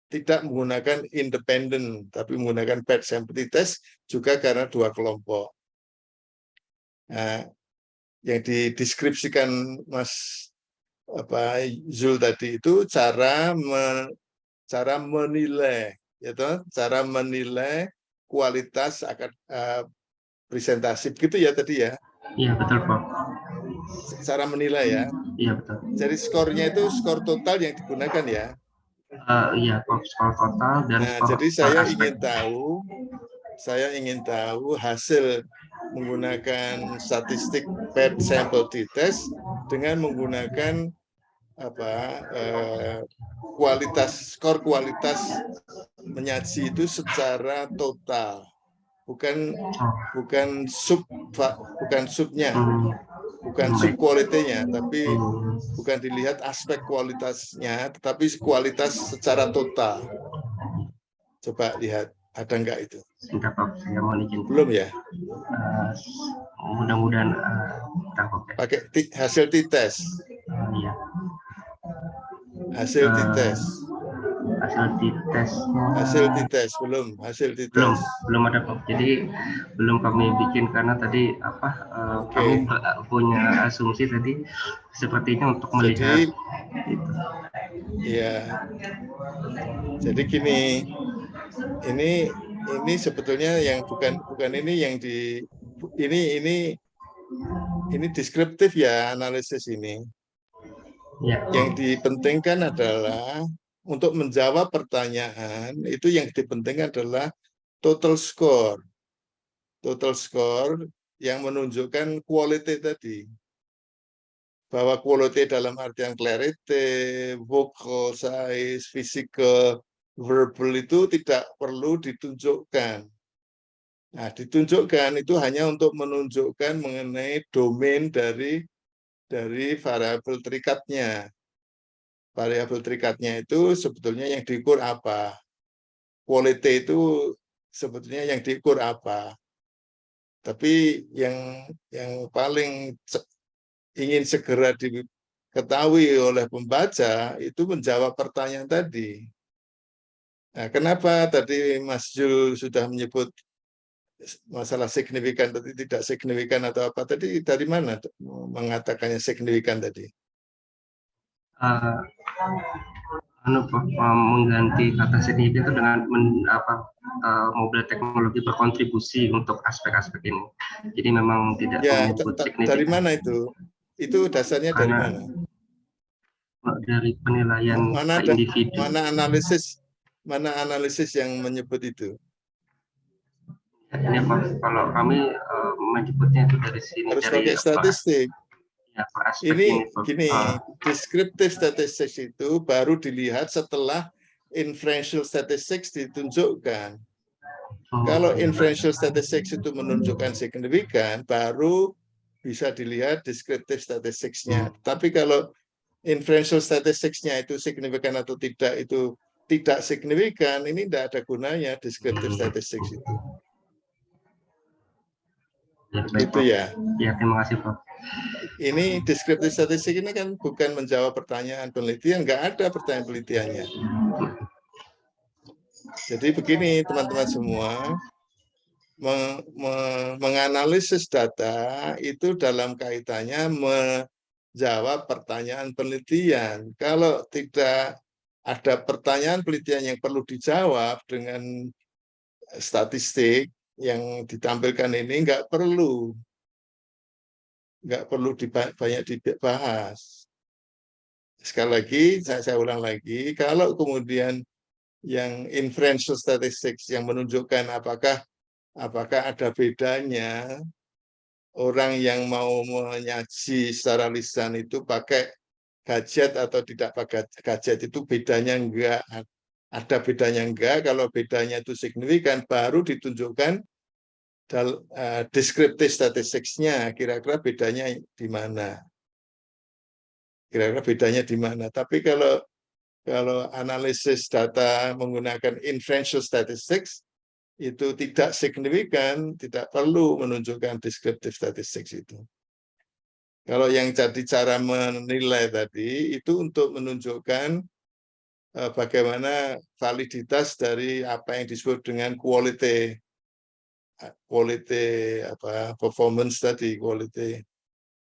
Tidak menggunakan independen, tapi menggunakan paired sample t-test juga karena dua kelompok. Nah, yang dideskripsikan Mas Zul tadi itu cara menilai, cara menilai kualitas presentasi, begitu ya tadi ya? Iya, betul, Prof. Cara menilai ya? Iya, betul. Jadi skornya itu skor total yang digunakan ya? Iya, Prof, skor total dan skor. Jadi saya ingin tahu hasil menggunakan statistik paired sample t-test dengan menggunakan skor kualitas menyaji itu secara total, bukan subnya, bukan sub quality-nya, tapi bukan dilihat aspek kualitasnya, tetapi kualitas secara total. Coba lihat, ada enggak itu? Sebentar Prof, saya mau izin. Belum ya? Mudah-mudahan pakai hasil t-test. Iya. Hasil t-test. Hasil t-test belum ada Prof. Jadi belum kami bikin karena tadi kami punya asumsi tadi sepertinya untuk melihat itu. Iya. Jadi gini, ini sebetulnya yang bukan ini yang ini deskriptif ya, analisis ini. Ya. Yang dipentingkan adalah untuk menjawab pertanyaan itu yang dipentingkan adalah total score. Total score yang menunjukkan quality tadi. Bahwa quality dalam artian clarity, vocal size, physical, verbal itu tidak perlu ditunjukkan. Nah, ditunjukkan itu hanya untuk menunjukkan mengenai domain dari variabel terikatnya. Variabel terikatnya itu sebetulnya yang diukur apa? Quality itu sebetulnya yang diukur apa? Tapi yang paling ingin segera diketahui oleh pembaca itu menjawab pertanyaan tadi. Nah, kenapa tadi Mas Jul sudah menyebut masalah signifikan tadi, tidak signifikan atau apa tadi, dari mana mengatakannya signifikan tadi? Mengganti kata signifikan itu dengan mobil teknologi berkontribusi untuk aspek-aspek ini. Jadi memang tidak menyebut signifikan. Dari mana itu? Itu dasarnya dari mana? Dari penilaian individu. Mana analisis yang menyebut itu? Ini kalau kami menyebutnya itu dari sini. Harus pakai statistik. Ya, ini gini, descriptive statistics itu baru dilihat setelah inferential statistics ditunjukkan. Kalau inferential statistics itu menunjukkan signifikan, baru bisa dilihat descriptive statistics-nya. Tapi kalau inferential statistics-nya itu signifikan atau tidak, itu tidak signifikan, ini tidak ada gunanya descriptive statistics itu. Ya, baik, itu ya. Ya, terima kasih Prof. Ini deskriptif statistik ini kan bukan menjawab pertanyaan penelitian, nggak ada pertanyaan penelitiannya. Jadi begini teman-teman semua, menganalisis data itu dalam kaitannya menjawab pertanyaan penelitian. Kalau tidak ada pertanyaan penelitian yang perlu dijawab dengan statistik yang ditampilkan ini, nggak perlu banyak dibahas. Sekali lagi, saya ulang lagi, kalau kemudian yang inferential statistics yang menunjukkan apakah ada bedanya orang yang mau menyaji secara lisan itu pakai gadget atau tidak pakai gadget, itu bedanya enggak. Ada bedanya enggak, kalau bedanya itu signifikan, baru ditunjukkan descriptive statistics-nya, kira-kira bedanya di mana. Kira-kira bedanya di mana. Tapi kalau analisis data menggunakan inferential statistics, itu tidak signifikan, tidak perlu menunjukkan descriptive statistics itu. Kalau yang jadi cara menilai tadi, itu untuk menunjukkan bagaimana validitas dari apa yang disebut dengan quality performance tadi, quality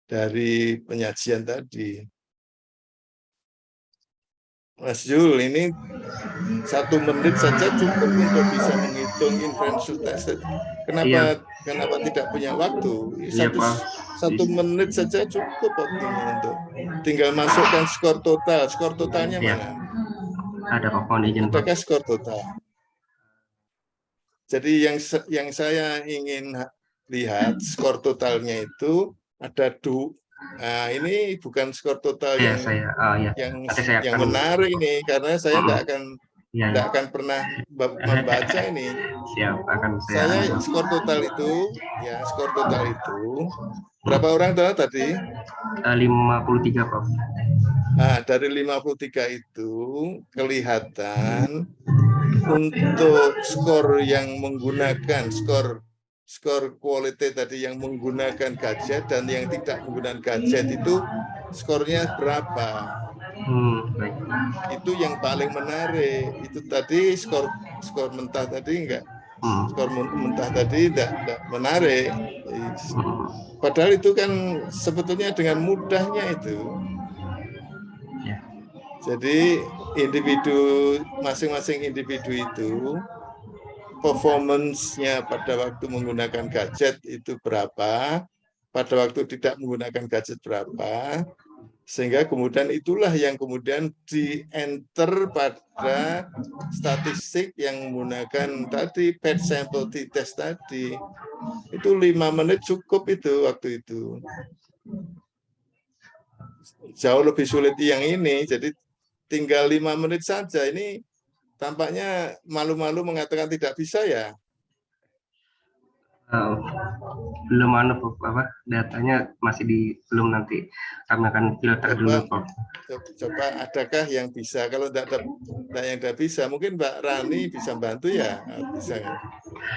dari penyajian tadi. Mas Jul, ini 1 menit saja cukup untuk bisa menghitung inferential test. Kenapa tidak punya waktu? Satu menit saja cukup waktunya untuk tinggal masukkan skor total. Skor totalnya mana? Ada Adakah skor total? Jadi yang saya ingin lihat skor totalnya itu ada Nah, ini bukan skor total Ya, yang saya, ya. Nanti saya yang akan, menarik ini, karena saya nggak akan ya, nggak ya. akan pernah membaca ini. Siap, akan Saya skor total itu, ya skor total itu berapa orang tahu tadi? 53, Prof. Nah, dari 53 itu kelihatan untuk skor yang menggunakan skor quality tadi yang menggunakan gadget dan yang tidak menggunakan gadget itu skornya berapa? Baik. Itu yang paling menarik. Itu tadi skor mentah tadi enggak. Skor mentah tadi enggak menarik. Padahal itu kan sebetulnya dengan mudahnya itu. Jadi masing-masing individu itu performance-nya pada waktu menggunakan gadget itu berapa, pada waktu tidak menggunakan gadget berapa, sehingga kemudian itulah yang kemudian di-enter pada statistik yang menggunakan tadi paired sample t-test tadi. Itu 5 menit cukup itu waktu itu. Jauh lebih sulit yang ini, jadi tinggal 5 menit saja. Ini tampaknya malu-malu mengatakan tidak bisa ya. Belum datanya masih belum, nanti kami akan filter dulu, Prof. Coba adakah yang bisa? Kalau tidak ada yang tidak bisa, mungkin Mbak Rani bisa bantu ya, bisa.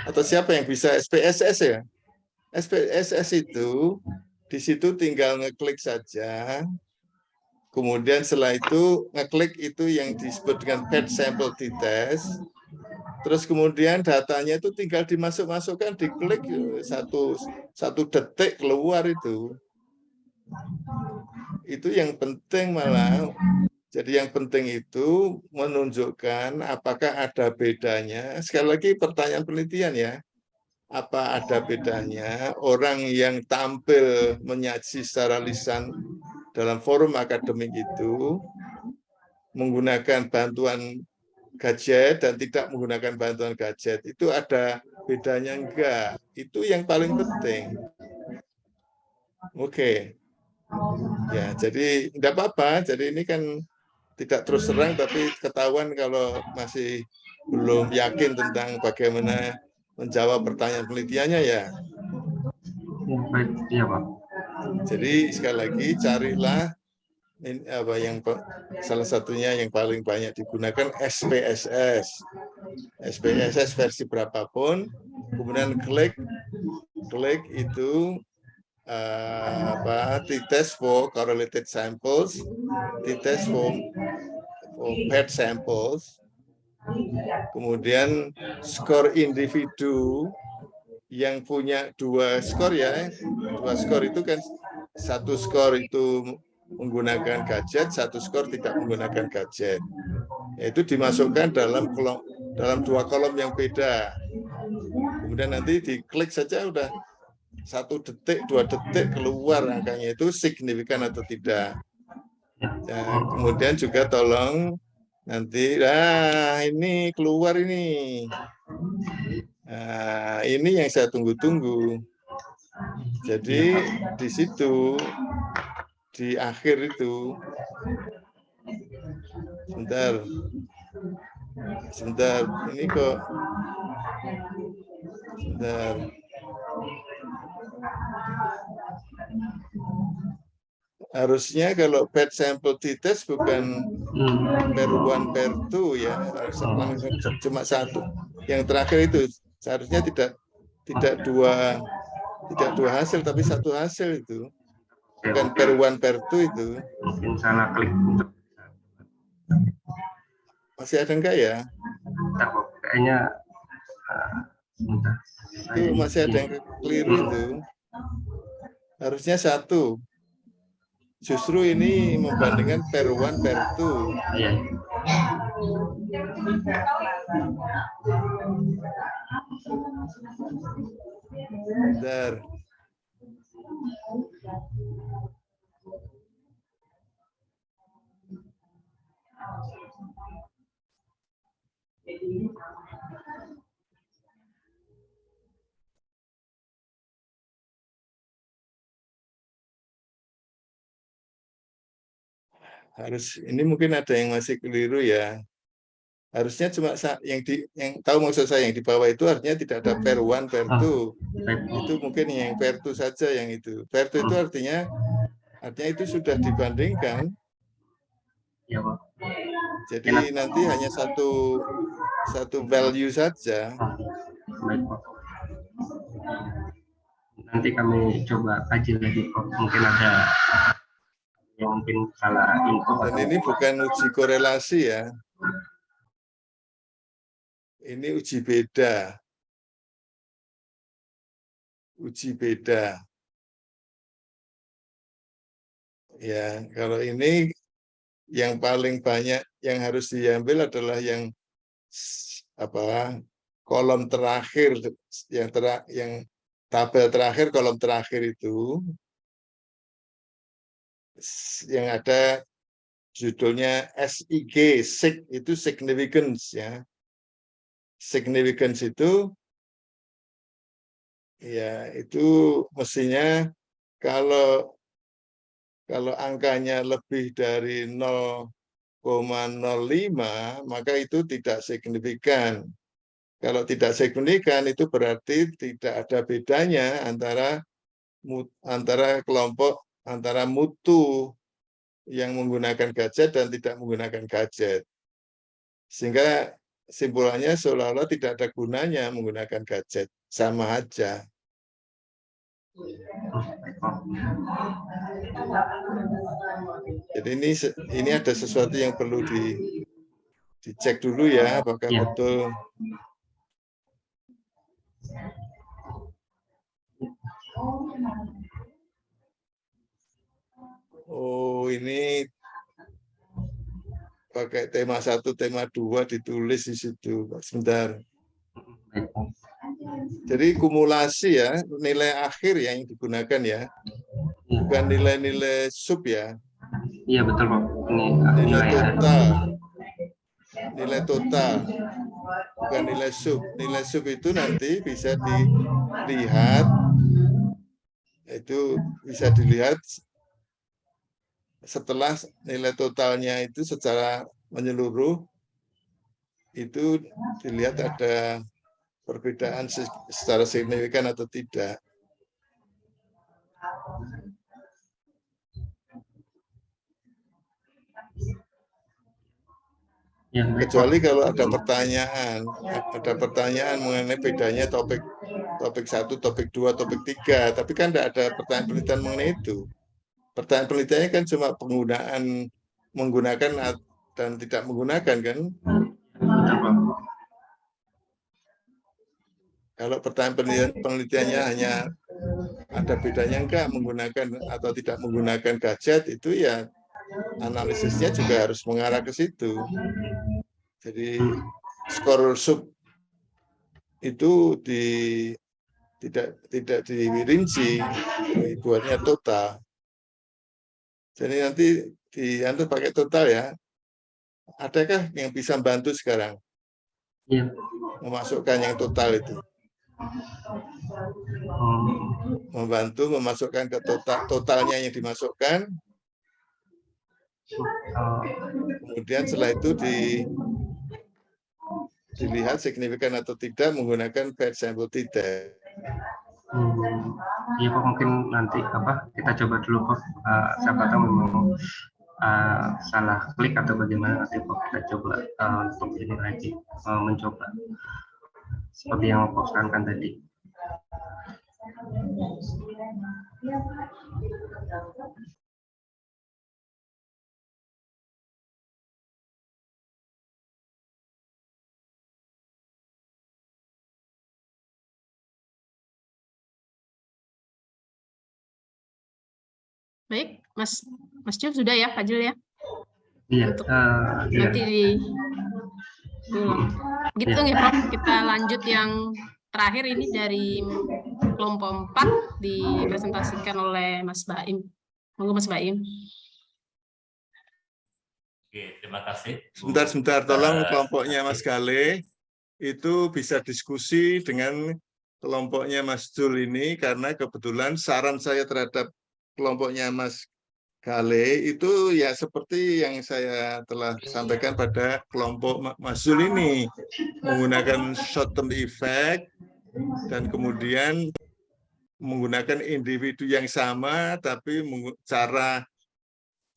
Atau siapa yang bisa? SPSS ya. SPSS itu di situ tinggal ngeklik saja. Kemudian setelah itu ngeklik itu yang disebut dengan paired sample t-test. Terus kemudian datanya itu tinggal dimasukkan, diklik satu detik keluar itu. Itu yang penting malah. Jadi yang penting itu menunjukkan apakah ada bedanya. Sekali lagi pertanyaan penelitian ya. Apa ada bedanya orang yang tampil menyaji secara lisan dalam forum akademik itu menggunakan bantuan gadget dan tidak menggunakan bantuan gadget, itu ada bedanya enggak? Itu yang paling penting. Oke. Ya, jadi enggak apa-apa. Jadi ini kan tidak terus terang, tapi ketahuan kalau masih belum yakin tentang bagaimana menjawab pertanyaan penelitiannya ya. Baik, iya, Pak. Jadi sekali lagi carilah yang salah satunya yang paling banyak digunakan SPSS. SPSS versi berapapun, kemudian klik itu t-test for correlated samples, t-test for paired samples, kemudian skor individu yang punya 2 skor ya, 2 skor itu kan, 1 skor itu menggunakan gadget, 1 skor tidak menggunakan gadget. Itu dimasukkan dalam 2 kolom yang beda. Kemudian nanti diklik saja udah 1 detik, 2 detik keluar angkanya itu signifikan atau tidak. Nah, kemudian juga tolong nanti, ini keluar ini. Nah, ini yang saya tunggu-tunggu. Jadi di situ, di akhir itu, sebentar, ini kok, sebentar. Harusnya kalau paired sample t-test bukan pair 1, pair 2 ya, cuma 1. Yang terakhir itu seharusnya tidak dua hasil, tapi 1 hasil itu. Bukan pair 1, pair 2 itu. Mungkin salah klik. Masih ada enggak ya? Kayaknya itu masih ada yang keliru itu. Harusnya 1. Justru ini membandingkan pair 1, pair 2. Iya. Bentar. ini mungkin ada yang masih keliru ya. Harusnya cuma yang tahu maksud saya yang di bawah itu artinya tidak ada pair 1, pair 2. Itu mungkin yang pair 2 saja yang itu. Pair 2 itu artinya itu sudah dibandingkan. Ya, Pak. Jadi nanti hanya satu value saja. Baik, Pak. Nanti kami coba kaji lagi, Pak. Mungkin ada yang mungkin salah info. Dan ini bukan uji korelasi ya. Ini uji beda. Uji beda. Ya, kalau ini yang paling banyak yang harus diambil adalah yang kolom terakhir, yang tabel terakhir, kolom terakhir itu yang ada judulnya SIG, SIG itu significance ya. Significance itu ya itu mestinya kalau angkanya lebih dari 0,05 maka itu tidak signifikan. Kalau tidak signifikan itu berarti tidak ada bedanya antara kelompok antara mutu yang menggunakan gadget dan tidak menggunakan gadget. Sehingga simpulannya seolah-olah tidak ada gunanya menggunakan gadget, sama aja. Jadi ini ada sesuatu yang perlu dicek dulu ya, apakah betul. Oh, ini pakai tema 1, tema 2 ditulis di situ. Sebentar. Jadi kumulasi ya, nilai akhir yang digunakan ya. Bukan nilai-nilai sub ya. Iya, betul, Pak. Ini nilai total. Nilai total. Bukan nilai sub. Nilai sub itu nanti bisa dilihat. Itu bisa dilihat setelah nilai totalnya itu secara menyeluruh itu dilihat ada perbedaan secara signifikan atau tidak. Ya, kecuali kalau ada pertanyaan mengenai bedanya topik 1, topik 2, topik 3, tapi kan tidak ada pertanyaan penelitian mengenai itu. Pertanyaan penelitiannya kan cuma menggunakan dan tidak menggunakan kan? Kalau pertanyaan penelitiannya hanya ada bedanya enggak menggunakan atau tidak menggunakan gadget, itu ya analisisnya juga harus mengarah ke situ. Jadi skor sub itu tidak dirinci, dibuatnya total. Jadi nanti diantar pakai total ya. Adakah yang bisa bantu sekarang? Iya. Memasukkan yang total itu. Membantu memasukkan ke totalnya yang dimasukkan. Kemudian setelah itu dilihat signifikan atau tidak menggunakan paired sample tidak. Iya, Pak, mungkin nanti kita coba dulu, Pak. Siapa tahu memang salah klik atau bagaimana, nanti Pak kita coba untuk ini lagi mencoba seperti yang Pak sarankan tadi. Baik, Mas Jul sudah ya, Pak Jul ya? Iya. Nanti gitu ya, Prof. Kita lanjut yang terakhir ini dari kelompok 4 dipresentasikan oleh Mas Baim. Monggo Mas Baim. Oke, terima kasih. Sebentar, tolong kelompoknya Mas Gale itu bisa diskusi dengan kelompoknya Mas Jul ini, karena kebetulan saran saya terhadap kelompoknya Mas Kale itu ya seperti yang saya telah sampaikan pada kelompok Mas Zul ini, menggunakan short term effect dan kemudian menggunakan individu yang sama tapi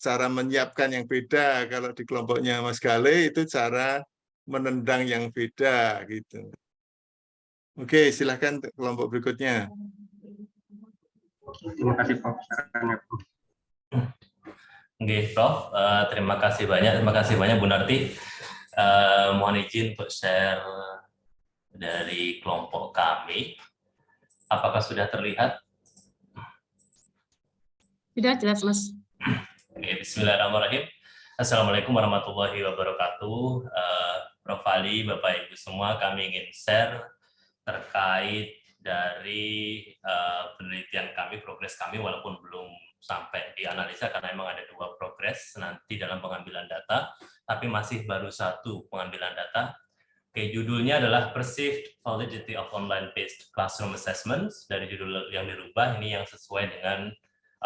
cara menyiapkan yang beda. Kalau di kelompoknya Mas Gale itu cara menendang yang beda gitu. Oke, silahkan kelompok berikutnya. Terima kasih Prof. Sarannya, Prof. Oke, Prof. Terima kasih banyak Bu Narti. Mohon izin untuk share dari kelompok kami. Apakah sudah terlihat? Sudah jelas, Mas. Oke, bismillahirrahmanirrahim. Assalamualaikum warahmatullahi wabarakatuh. Prof. Ali, Bapak Ibu semua, kami ingin share terkait dari penelitian kami, progres kami, walaupun belum sampai dianalisa karena memang ada 2 progres nanti dalam pengambilan data, tapi masih baru 1 pengambilan data. Oke, judulnya adalah Perceived Validity of Online-Based Classroom Assessments. Dari judul yang dirubah, ini yang sesuai dengan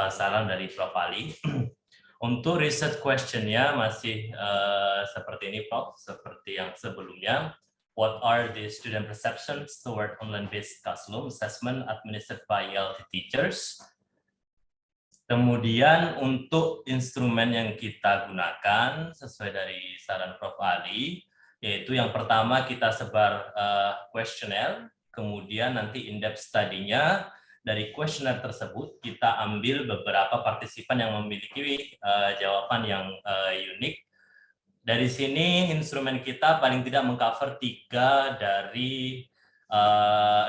saran dari Prof. Ali. Untuk research question-nya masih seperti ini, Prof, seperti yang sebelumnya. What are the student perceptions toward online-based classroom assessment administered by ELT teachers? Kemudian untuk instrumen yang kita gunakan sesuai dari saran Prof. Ali, yaitu yang pertama kita sebar kuesioner, kemudian nanti in-depth study-nya. Dari kuesioner tersebut kita ambil beberapa partisipan yang memiliki jawaban yang unik. Dari sini instrumen kita paling tidak mengcover 3 dari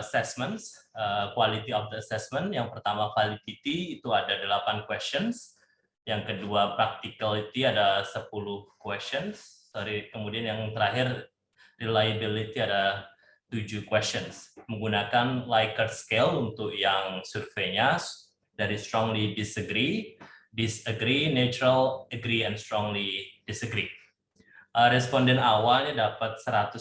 assessments, quality of the assessment. Yang pertama validity, itu ada 8 questions. Yang kedua practicality, ada 10 questions. Kemudian yang terakhir reliability, ada 7 questions. Menggunakan Likert scale untuk yang surveinya, dari strongly disagree, disagree, neutral, agree, and strongly disagree. Responden awalnya dapat 109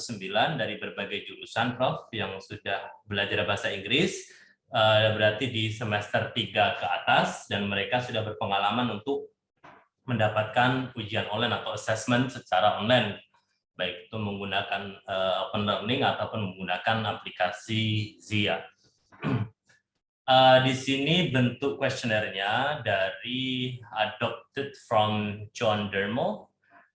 dari berbagai jurusan, Prof, yang sudah belajar bahasa Inggris, berarti di semester 3 ke atas, dan mereka sudah berpengalaman untuk mendapatkan ujian online atau assessment secara online, baik itu menggunakan open learning ataupun menggunakan aplikasi Zia. Di sini bentuk kuesionernya dari adopted from John Dermo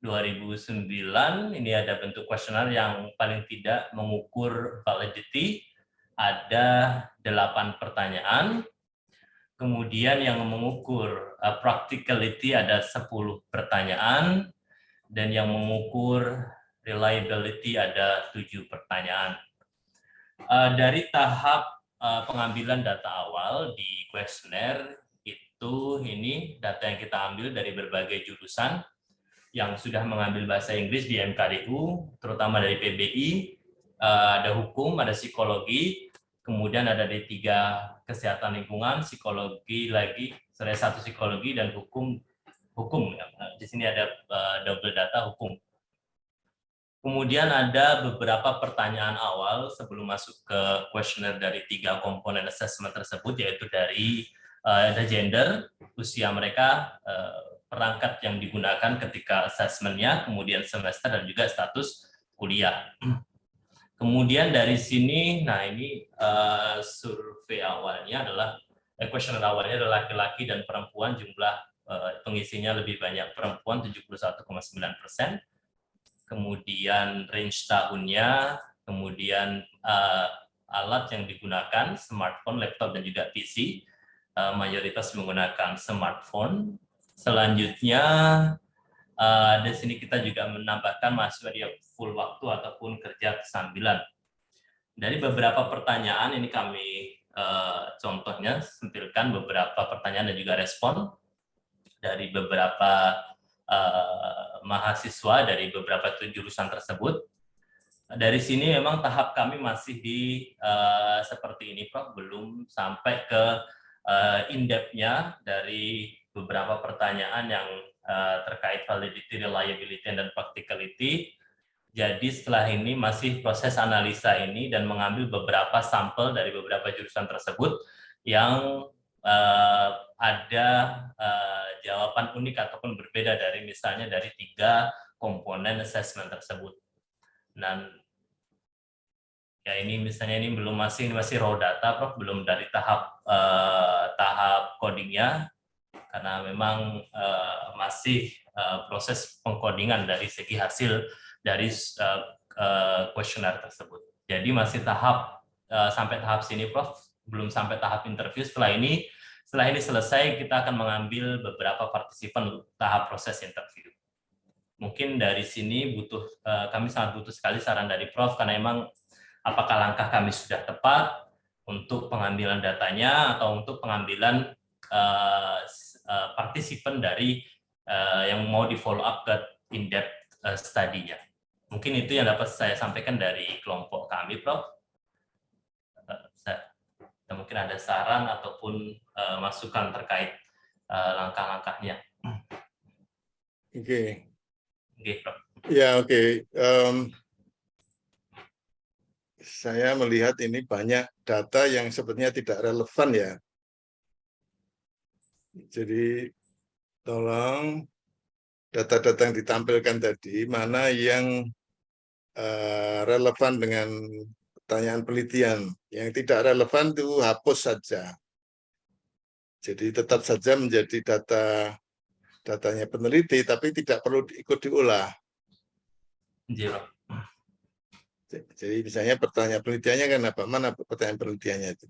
2009. Ini ada bentuk kuesioner yang paling tidak mengukur validity, ada 8 pertanyaan. Kemudian yang mengukur practicality ada 10 pertanyaan, dan yang mengukur reliability ada 7 pertanyaan. Dari tahap pengambilan data awal di kuesioner itu, ini data yang kita ambil dari berbagai jurusan yang sudah mengambil bahasa Inggris di MKDU, terutama dari PBI, ada hukum, ada psikologi, kemudian ada D3 kesehatan lingkungan, psikologi lagi, 1 psikologi dan hukum. Di sini ada double data hukum. Kemudian ada beberapa pertanyaan awal sebelum masuk ke kuesioner dari 3 komponen assessment tersebut, yaitu dari ada gender, usia mereka, perangkat yang digunakan ketika assessment-nya, kemudian semester, dan juga status kuliah. Kemudian dari sini, nah ini survei awalnya adalah, kuesioner awalnya adalah laki-laki dan perempuan, jumlah pengisinya lebih banyak perempuan 71,9%. Kemudian range tahunnya, kemudian alat yang digunakan, smartphone, laptop, dan juga PC, mayoritas menggunakan smartphone. Selanjutnya, di sini kita juga menambahkan mahasiswa dia full waktu ataupun kerja kesambilan. Dari beberapa pertanyaan ini kami contohnya sempilkan beberapa pertanyaan dan juga respon dari beberapa mahasiswa dari beberapa jurusan tersebut. Dari sini memang tahap kami masih di seperti ini, Prof, belum sampai ke in-depth-nya dari beberapa pertanyaan yang terkait validity, reliability, dan practicality. Jadi setelah ini masih proses analisa ini dan mengambil beberapa sampel dari beberapa jurusan tersebut yang ada jawaban unik ataupun berbeda dari misalnya dari 3 komponen assessment tersebut. Dan ya ini misalnya ini belum masih raw data, Prof, belum dari tahap codingnya, karena memang masih proses pengkodingan dari segi hasil dari kuesioner tersebut. Jadi masih sampai tahap sini, Prof, belum sampai tahap interview. Setelah ini selesai, kita akan mengambil beberapa partisipan tahap proses interview. Mungkin dari sini kami sangat butuh sekali saran dari Prof, karena memang apakah langkah kami sudah tepat untuk pengambilan datanya atau untuk pengambilan partisipan dari yang mau di follow up ke in-depth study-nya. Mungkin itu yang dapat saya sampaikan dari kelompok kami, Prof. Mungkin ada saran ataupun masukan terkait langkah-langkahnya. Oke. Oke, Prof. Ya, oke. Saya melihat ini banyak data yang sepertinya tidak relevan ya. Jadi tolong data-data yang ditampilkan tadi mana yang relevan dengan pertanyaan penelitian. Yang tidak relevan itu hapus saja. Jadi tetap saja menjadi datanya peneliti, tapi tidak perlu ikut diolah. Jadi misalnya pertanyaan penelitiannya kan apa? Mana pertanyaan penelitiannya itu?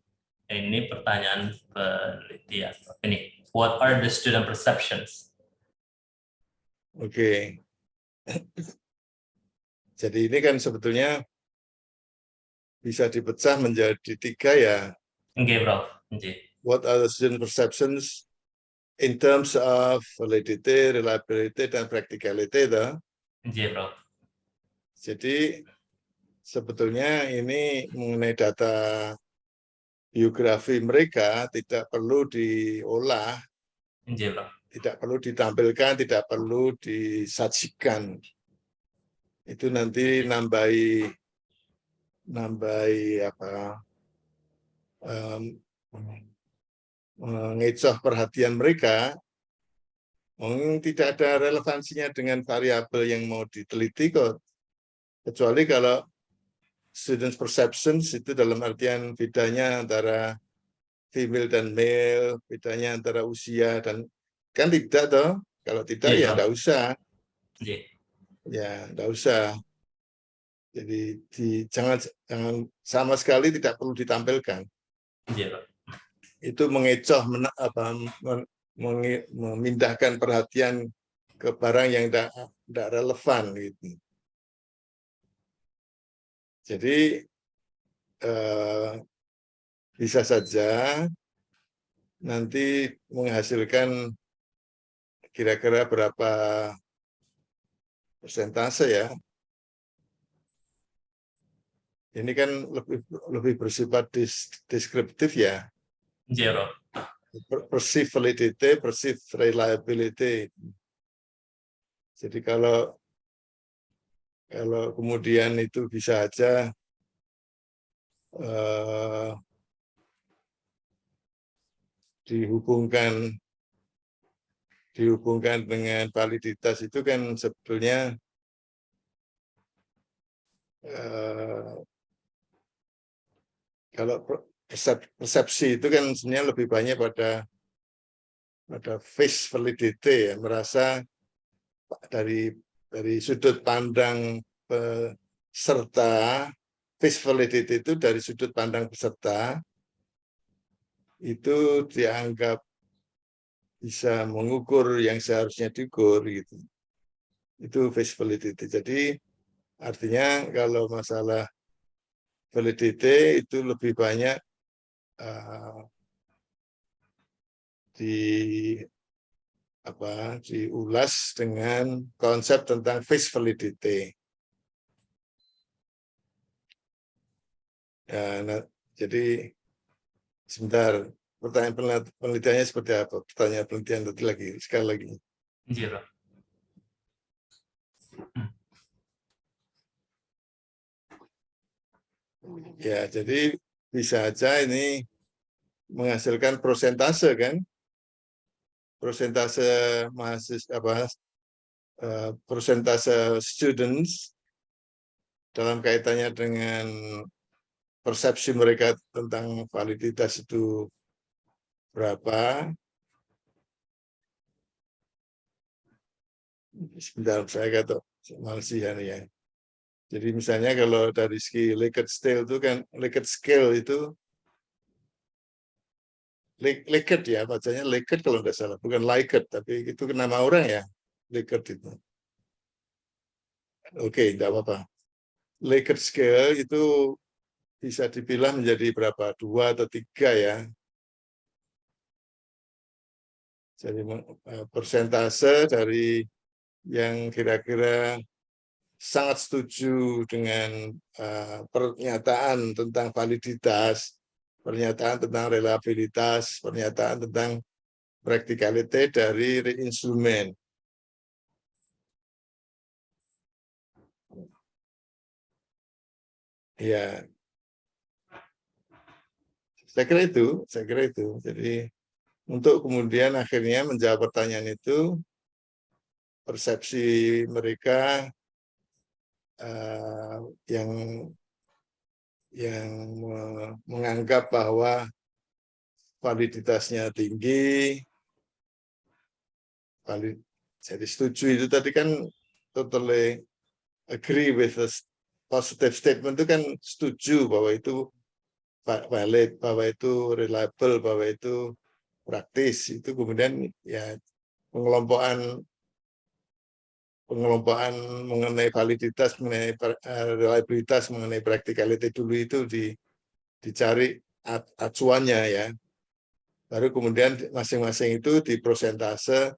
Ini pertanyaan penelitian. Ini, what are the student perceptions? Oke. Jadi ini kan sebetulnya bisa dipecah menjadi 3 ya. Oke, Prof. Oke. What are the student perceptions in terms of validity, reliability, dan practicality, toh? Oke, Prof. Jadi sebetulnya ini mengenai data biografi mereka tidak perlu diolah, tidak perlu ditampilkan, tidak perlu disajikan. Itu nanti nambahi mengecoh perhatian mereka. Tidak ada relevansinya dengan variabel yang mau diteliti kok. Kecuali kalau students perceptions itu dalam artian bedanya antara female dan male, bedanya antara usia dan kan tidak toh. Kalau tidak ya enggak usah. Ya, enggak usah. Jadi jangan sama sekali tidak perlu ditampilkan. Itu mengecoh memindahkan perhatian ke barang yang tidak relevan gitu. Jadi bisa saja nanti menghasilkan kira-kira berapa persentase ya. Ini kan lebih bersifat deskriptif ya. Perceived validity, perceived reliability. Jadi kalau kemudian itu bisa aja dihubungkan dengan validitas itu kan sebetulnya kalau persepsi itu kan sebenarnya lebih banyak pada face validity ya, merasa dari sudut pandang peserta, face validity itu dari sudut pandang peserta itu dianggap bisa mengukur yang seharusnya diukur gitu. Itu face validity. Jadi artinya kalau masalah validity itu lebih banyak diulas dengan konsep tentang face validity. Ya, jadi sebentar, pertanyaan penelitiannya seperti apa? Pertanyaan penelitian tadi lagi, sekali lagi. Ya, jadi bisa aja ini menghasilkan prosentase kan, prosentase mahasiswa persentase students dalam kaitannya dengan persepsi mereka tentang validitas itu berapa. Sebentar, saya kata malsihan ya. Jadi misalnya kalau dari segi Likert scale itu kan, Likert scale itu Likert ya, bacanya Likert kalau nggak salah, bukan Likert, tapi itu nama orang ya, Likert itu. Oke, tidak apa-apa. Likert scale itu bisa dipilah menjadi berapa? 2 atau 3 ya. Jadi persentase dari yang kira-kira sangat setuju dengan pernyataan tentang validitas, pernyataan tentang reliabilitas, pernyataan tentang practicality dari instrumen. Ya, saya kira itu. Jadi untuk kemudian akhirnya menjawab pertanyaan itu, persepsi mereka yang menganggap bahwa validitasnya tinggi, jadi setuju itu tadi kan totally agree with the positive statement itu kan setuju bahwa itu valid, bahwa itu reliable, bahwa itu praktis. Itu kemudian ya pengelompokan mengenai validitas, mengenai reliabilitas, mengenai practicality dulu itu dicari acuannya ya. Baru kemudian masing-masing itu diprosentase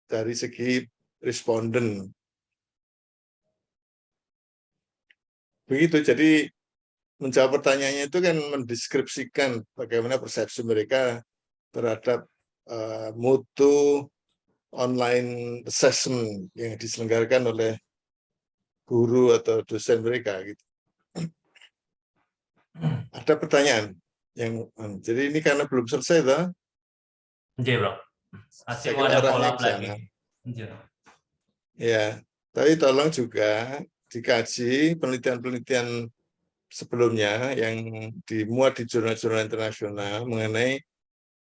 dari segi responden. Begitu, jadi menjawab pertanyaannya itu kan mendeskripsikan bagaimana persepsi mereka terhadap mutu online assessment yang diselenggarakan oleh guru atau dosen mereka gitu. Ada pertanyaan yang jadi ini karena belum selesai toh? Iya, Bro. Masih mau ada follow up lagi. Ya, tapi tolong juga dikaji penelitian-penelitian sebelumnya yang dimuat di jurnal-jurnal internasional mengenai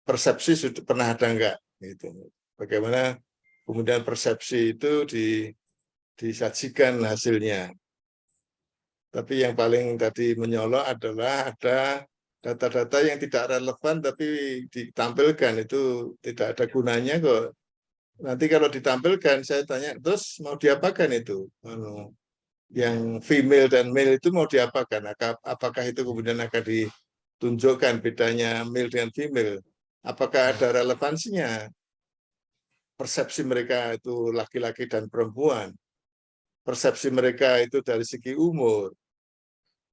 persepsi sudah pernah ada enggak gitu. Bagaimana kemudian persepsi itu disajikan hasilnya. Tapi yang paling tadi menyolok adalah ada data-data yang tidak relevan tapi ditampilkan, itu tidak ada gunanya kok. Nanti kalau ditampilkan saya tanya, terus mau diapakan itu? Yang female dan male itu mau diapakan? Apakah itu kemudian akan ditunjukkan bedanya male dengan female? Apakah ada relevansinya? Persepsi mereka itu laki-laki dan perempuan. Persepsi mereka itu dari segi umur.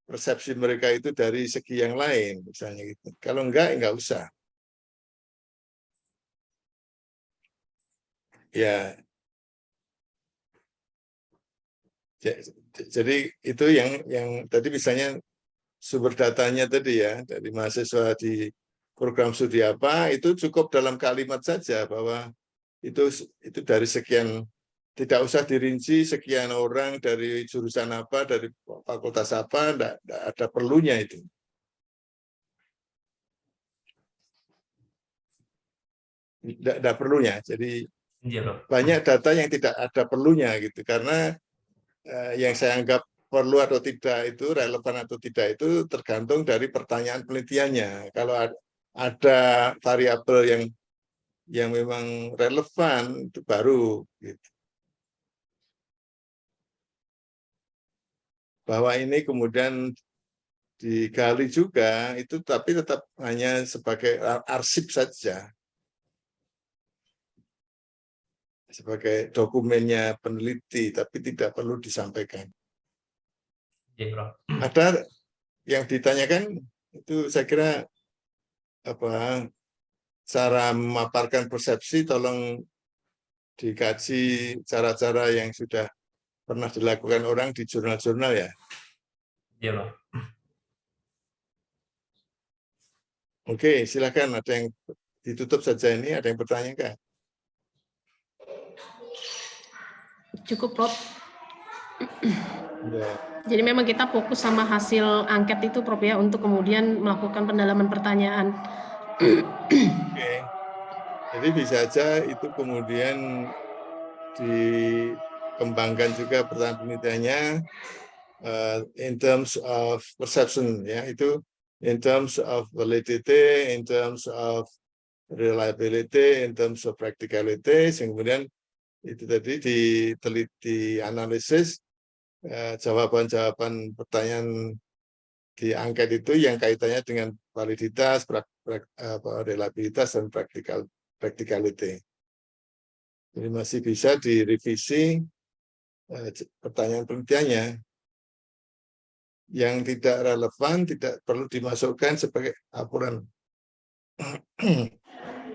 Persepsi mereka itu dari segi yang lain, misalnya gitu. Kalau enggak usah. Ya. Jadi itu yang tadi misalnya sumber datanya tadi ya, dari mahasiswa di program studi apa, itu cukup dalam kalimat saja bahwa itu dari sekian, tidak usah dirinci sekian orang dari jurusan apa, dari fakultas apa, enggak ada perlunya itu. Enggak perlunya. Jadi banyak data yang tidak ada perlunya gitu, karena yang saya anggap perlu atau tidak itu, relevan atau tidak itu tergantung dari pertanyaan penelitiannya. Kalau ada variabel yang memang relevan itu baru gitu. Bahwa ini kemudian digali juga itu, tapi tetap hanya sebagai arsip saja, sebagai dokumennya peneliti, tapi tidak perlu disampaikan. Ada yang ditanyakan itu, saya kira cara memaparkan persepsi, tolong dikaji cara-cara yang sudah pernah dilakukan orang di jurnal-jurnal ya. Iya, Bro. Oke, silakan. Ada yang ditutup saja ini. Ada yang bertanya nggak? Cukup, Prof. Ya. Jadi memang kita fokus sama hasil angket itu, Prof, ya, untuk kemudian melakukan pendalaman pertanyaan. Oke. Jadi bisa aja itu kemudian dikembangkan juga pertanyaan penelitiannya in terms of perception, ya, itu in terms of validity, in terms of reliability, in terms of practicality, kemudian itu tadi diteliti analisis jawaban-jawaban pertanyaan di angket itu yang kaitannya dengan validitas, reliabilitas, dan practicality. Jadi masih bisa direvisi pertanyaan penelitiannya. Yang tidak relevan tidak perlu dimasukkan sebagai laporan.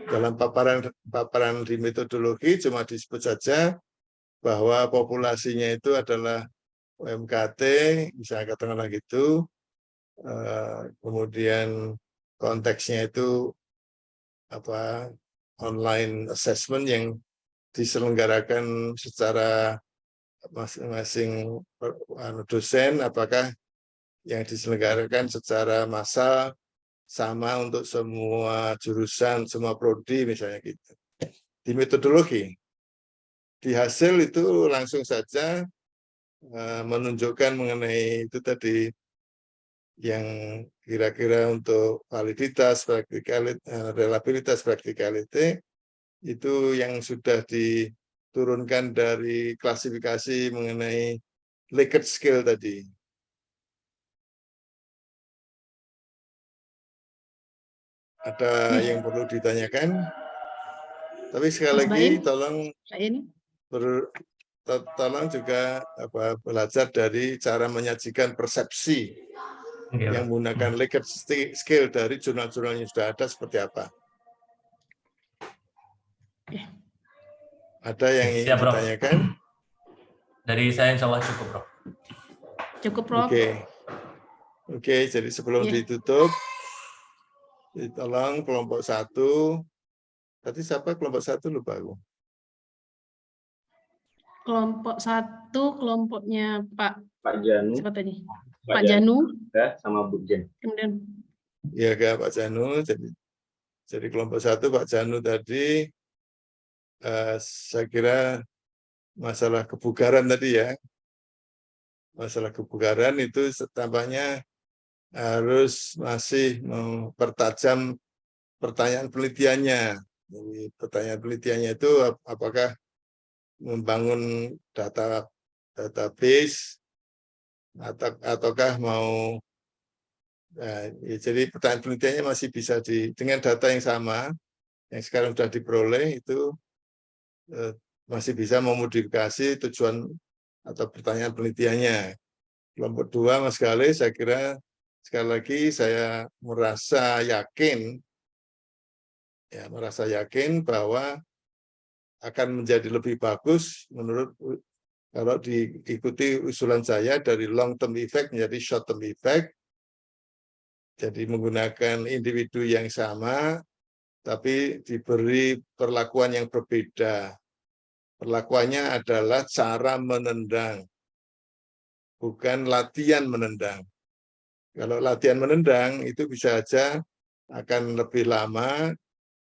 Dalam paparan di metodologi cuma disebut saja bahwa populasinya itu adalah UMKT, misalnya katakanlah gitu, kemudian konteksnya itu online assessment yang diselenggarakan secara masing-masing dosen, apakah yang diselenggarakan secara massal sama untuk semua jurusan, semua prodi misalnya gitu. Di metodologi, di hasil itu langsung saja menunjukkan mengenai itu tadi yang kira-kira untuk validitas, reliabilitas, practicality itu yang sudah diturunkan dari klasifikasi mengenai Likert scale tadi. Ada yang perlu ditanyakan? Tapi sekali lagi tolong tolong juga belajar dari cara menyajikan persepsi yang menggunakan Likert scale dari jurnal-jurnal yang sudah ada seperti apa. Ada yang ingin ditanyakan? Dari saya insya Allah cukup, Prof. Cukup, Prof. Oke, jadi sebelum ditutup, tolong kelompok 1. Tadi siapa kelompok 1 lupa aku. Kelompok 1 kelompoknya Pak Janu. Siapa tadi? Pak Janu sama Bu Jen. Kemudian Iya, Pak Janu. Jadi kelompok 1 Pak Janu tadi saya kira masalah kebugaran tadi ya. Masalah kebugaran itu tampaknya harus masih mempertajam pertanyaan penelitiannya. Jadi pertanyaan penelitiannya itu apakah membangun database ataukah mau jadi pertanyaan penelitiannya masih bisa dengan data yang sama yang sekarang sudah diperoleh itu masih bisa memodifikasi tujuan atau pertanyaan penelitiannya. Kelompok 2 Mas Gale, saya kira sekali lagi saya merasa yakin bahwa akan menjadi lebih bagus menurut kalau diikuti usulan saya dari long term effect menjadi short term effect. Jadi menggunakan individu yang sama tapi diberi perlakuan yang berbeda. Perlakuannya adalah cara menendang, bukan latihan menendang. Kalau latihan menendang itu bisa saja akan lebih lama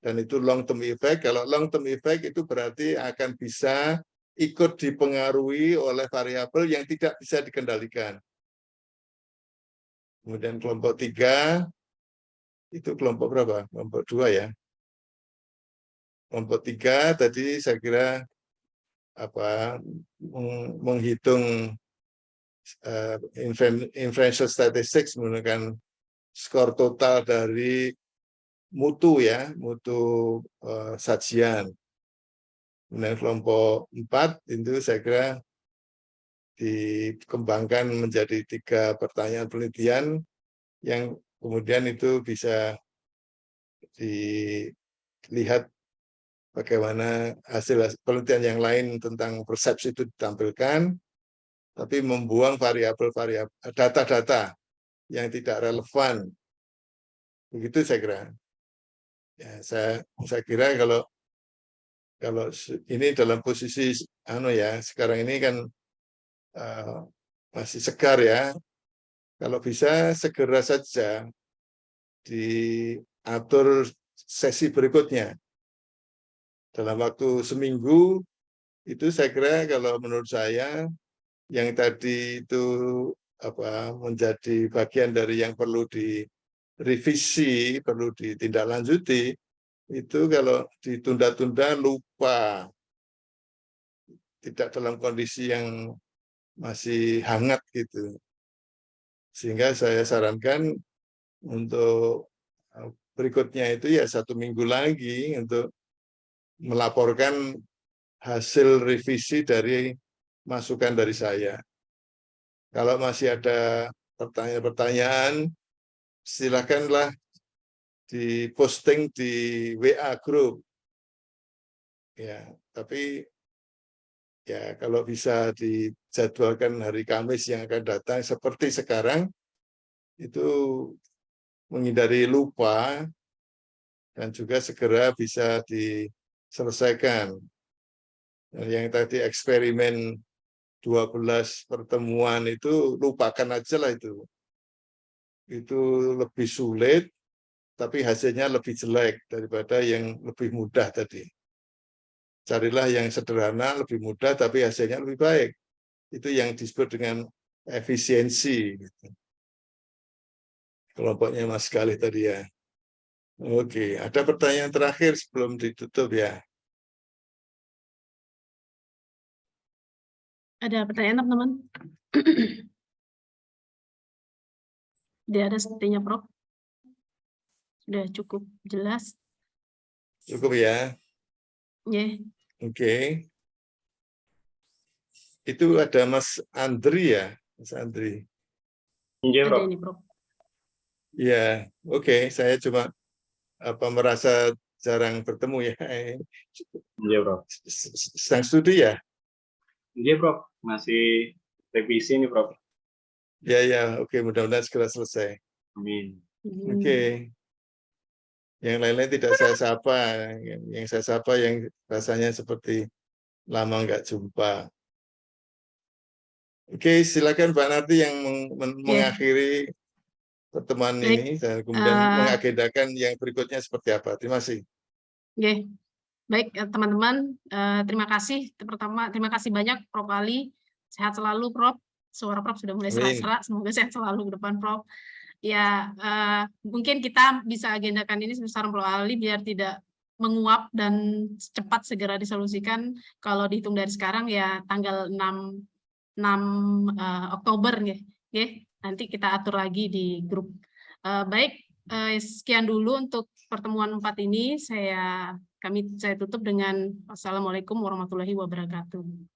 dan itu long term effect. Kalau long term effect itu berarti akan bisa ikut dipengaruhi oleh variabel yang tidak bisa dikendalikan. Kemudian kelompok 3 itu kelompok berapa? Kelompok 2 ya. Kelompok 3 tadi saya kira menghitung inferential statistics menggunakan skor total dari mutu ya, mutu sajian. Kemudian kelompok 4 itu saya kira dikembangkan menjadi 3 pertanyaan penelitian yang kemudian itu bisa dilihat bagaimana hasil penelitian yang lain tentang persepsi itu ditampilkan, tapi membuang variabel-variabel data-data yang tidak relevan Begitu saya kira. Ya, saya kira kalau ini dalam posisi sekarang ini kan masih segar ya. Kalau bisa segera saja diatur sesi berikutnya. Dalam waktu seminggu itu saya kira kalau menurut saya yang tadi itu menjadi bagian dari yang perlu direvisi, perlu ditindaklanjuti, itu kalau ditunda-tunda lupa, tidak dalam kondisi yang masih hangat gitu. Sehingga saya sarankan untuk berikutnya itu ya 1 minggu lagi untuk melaporkan hasil revisi dari masukan dari saya. Kalau masih ada pertanyaan-pertanyaan, silakanlah diposting di WA group. Ya, tapi ya kalau bisa dijadwalkan hari Kamis yang akan datang seperti sekarang, itu menghindari lupa dan juga segera bisa diselesaikan. Dan yang tadi eksperimen 12 pertemuan itu lupakan aja lah itu. Itu lebih sulit, tapi hasilnya lebih jelek daripada yang lebih mudah tadi. Carilah yang sederhana, lebih mudah, tapi hasilnya lebih baik. Itu yang disebut dengan efisiensi. Kelompoknya Mas Galih tadi ya. Oke, ada pertanyaan terakhir sebelum ditutup ya. Ada pertanyaan teman-teman? Tidak ada sepertinya, Prof. Sudah cukup jelas. Cukup ya. Yeah. Oke. Itu ada Mas Andri ya, Mas Andri. Iya, Ada ini, Prof. Ya, oke. Saya cuma merasa jarang bertemu ya. Iya, Prof. Sedang studi ya? Iya, Prof. Masih revisi nih, Prof. Ya, oke. Mudah-mudahan segera selesai. Amin. Oke. Yang lain-lain tidak saya sapa. Yang saya sapa yang rasanya seperti lama nggak jumpa. Oke, silakan Pak Nardi yang mengakhiri pertemuan ini dan kemudian mengagendakan yang berikutnya seperti apa. Terima kasih. Oke. Baik, teman-teman. Terima kasih. Pertama, terima kasih banyak Prof. Ali. Sehat selalu, Prof. Suara Prof sudah mulai serak-serak. Semoga sehat selalu ke depan, Prof. Ya, mungkin kita bisa agendakan ini sebesar Prof. Ali biar tidak menguap dan cepat segera disolusikan. Kalau dihitung dari sekarang ya tanggal 6 Oktober ya. Nanti kita atur lagi di grup. Baik, sekian dulu untuk pertemuan 4 ini. Saya tutup dengan Wassalamualaikum warahmatullahi wabarakatuh.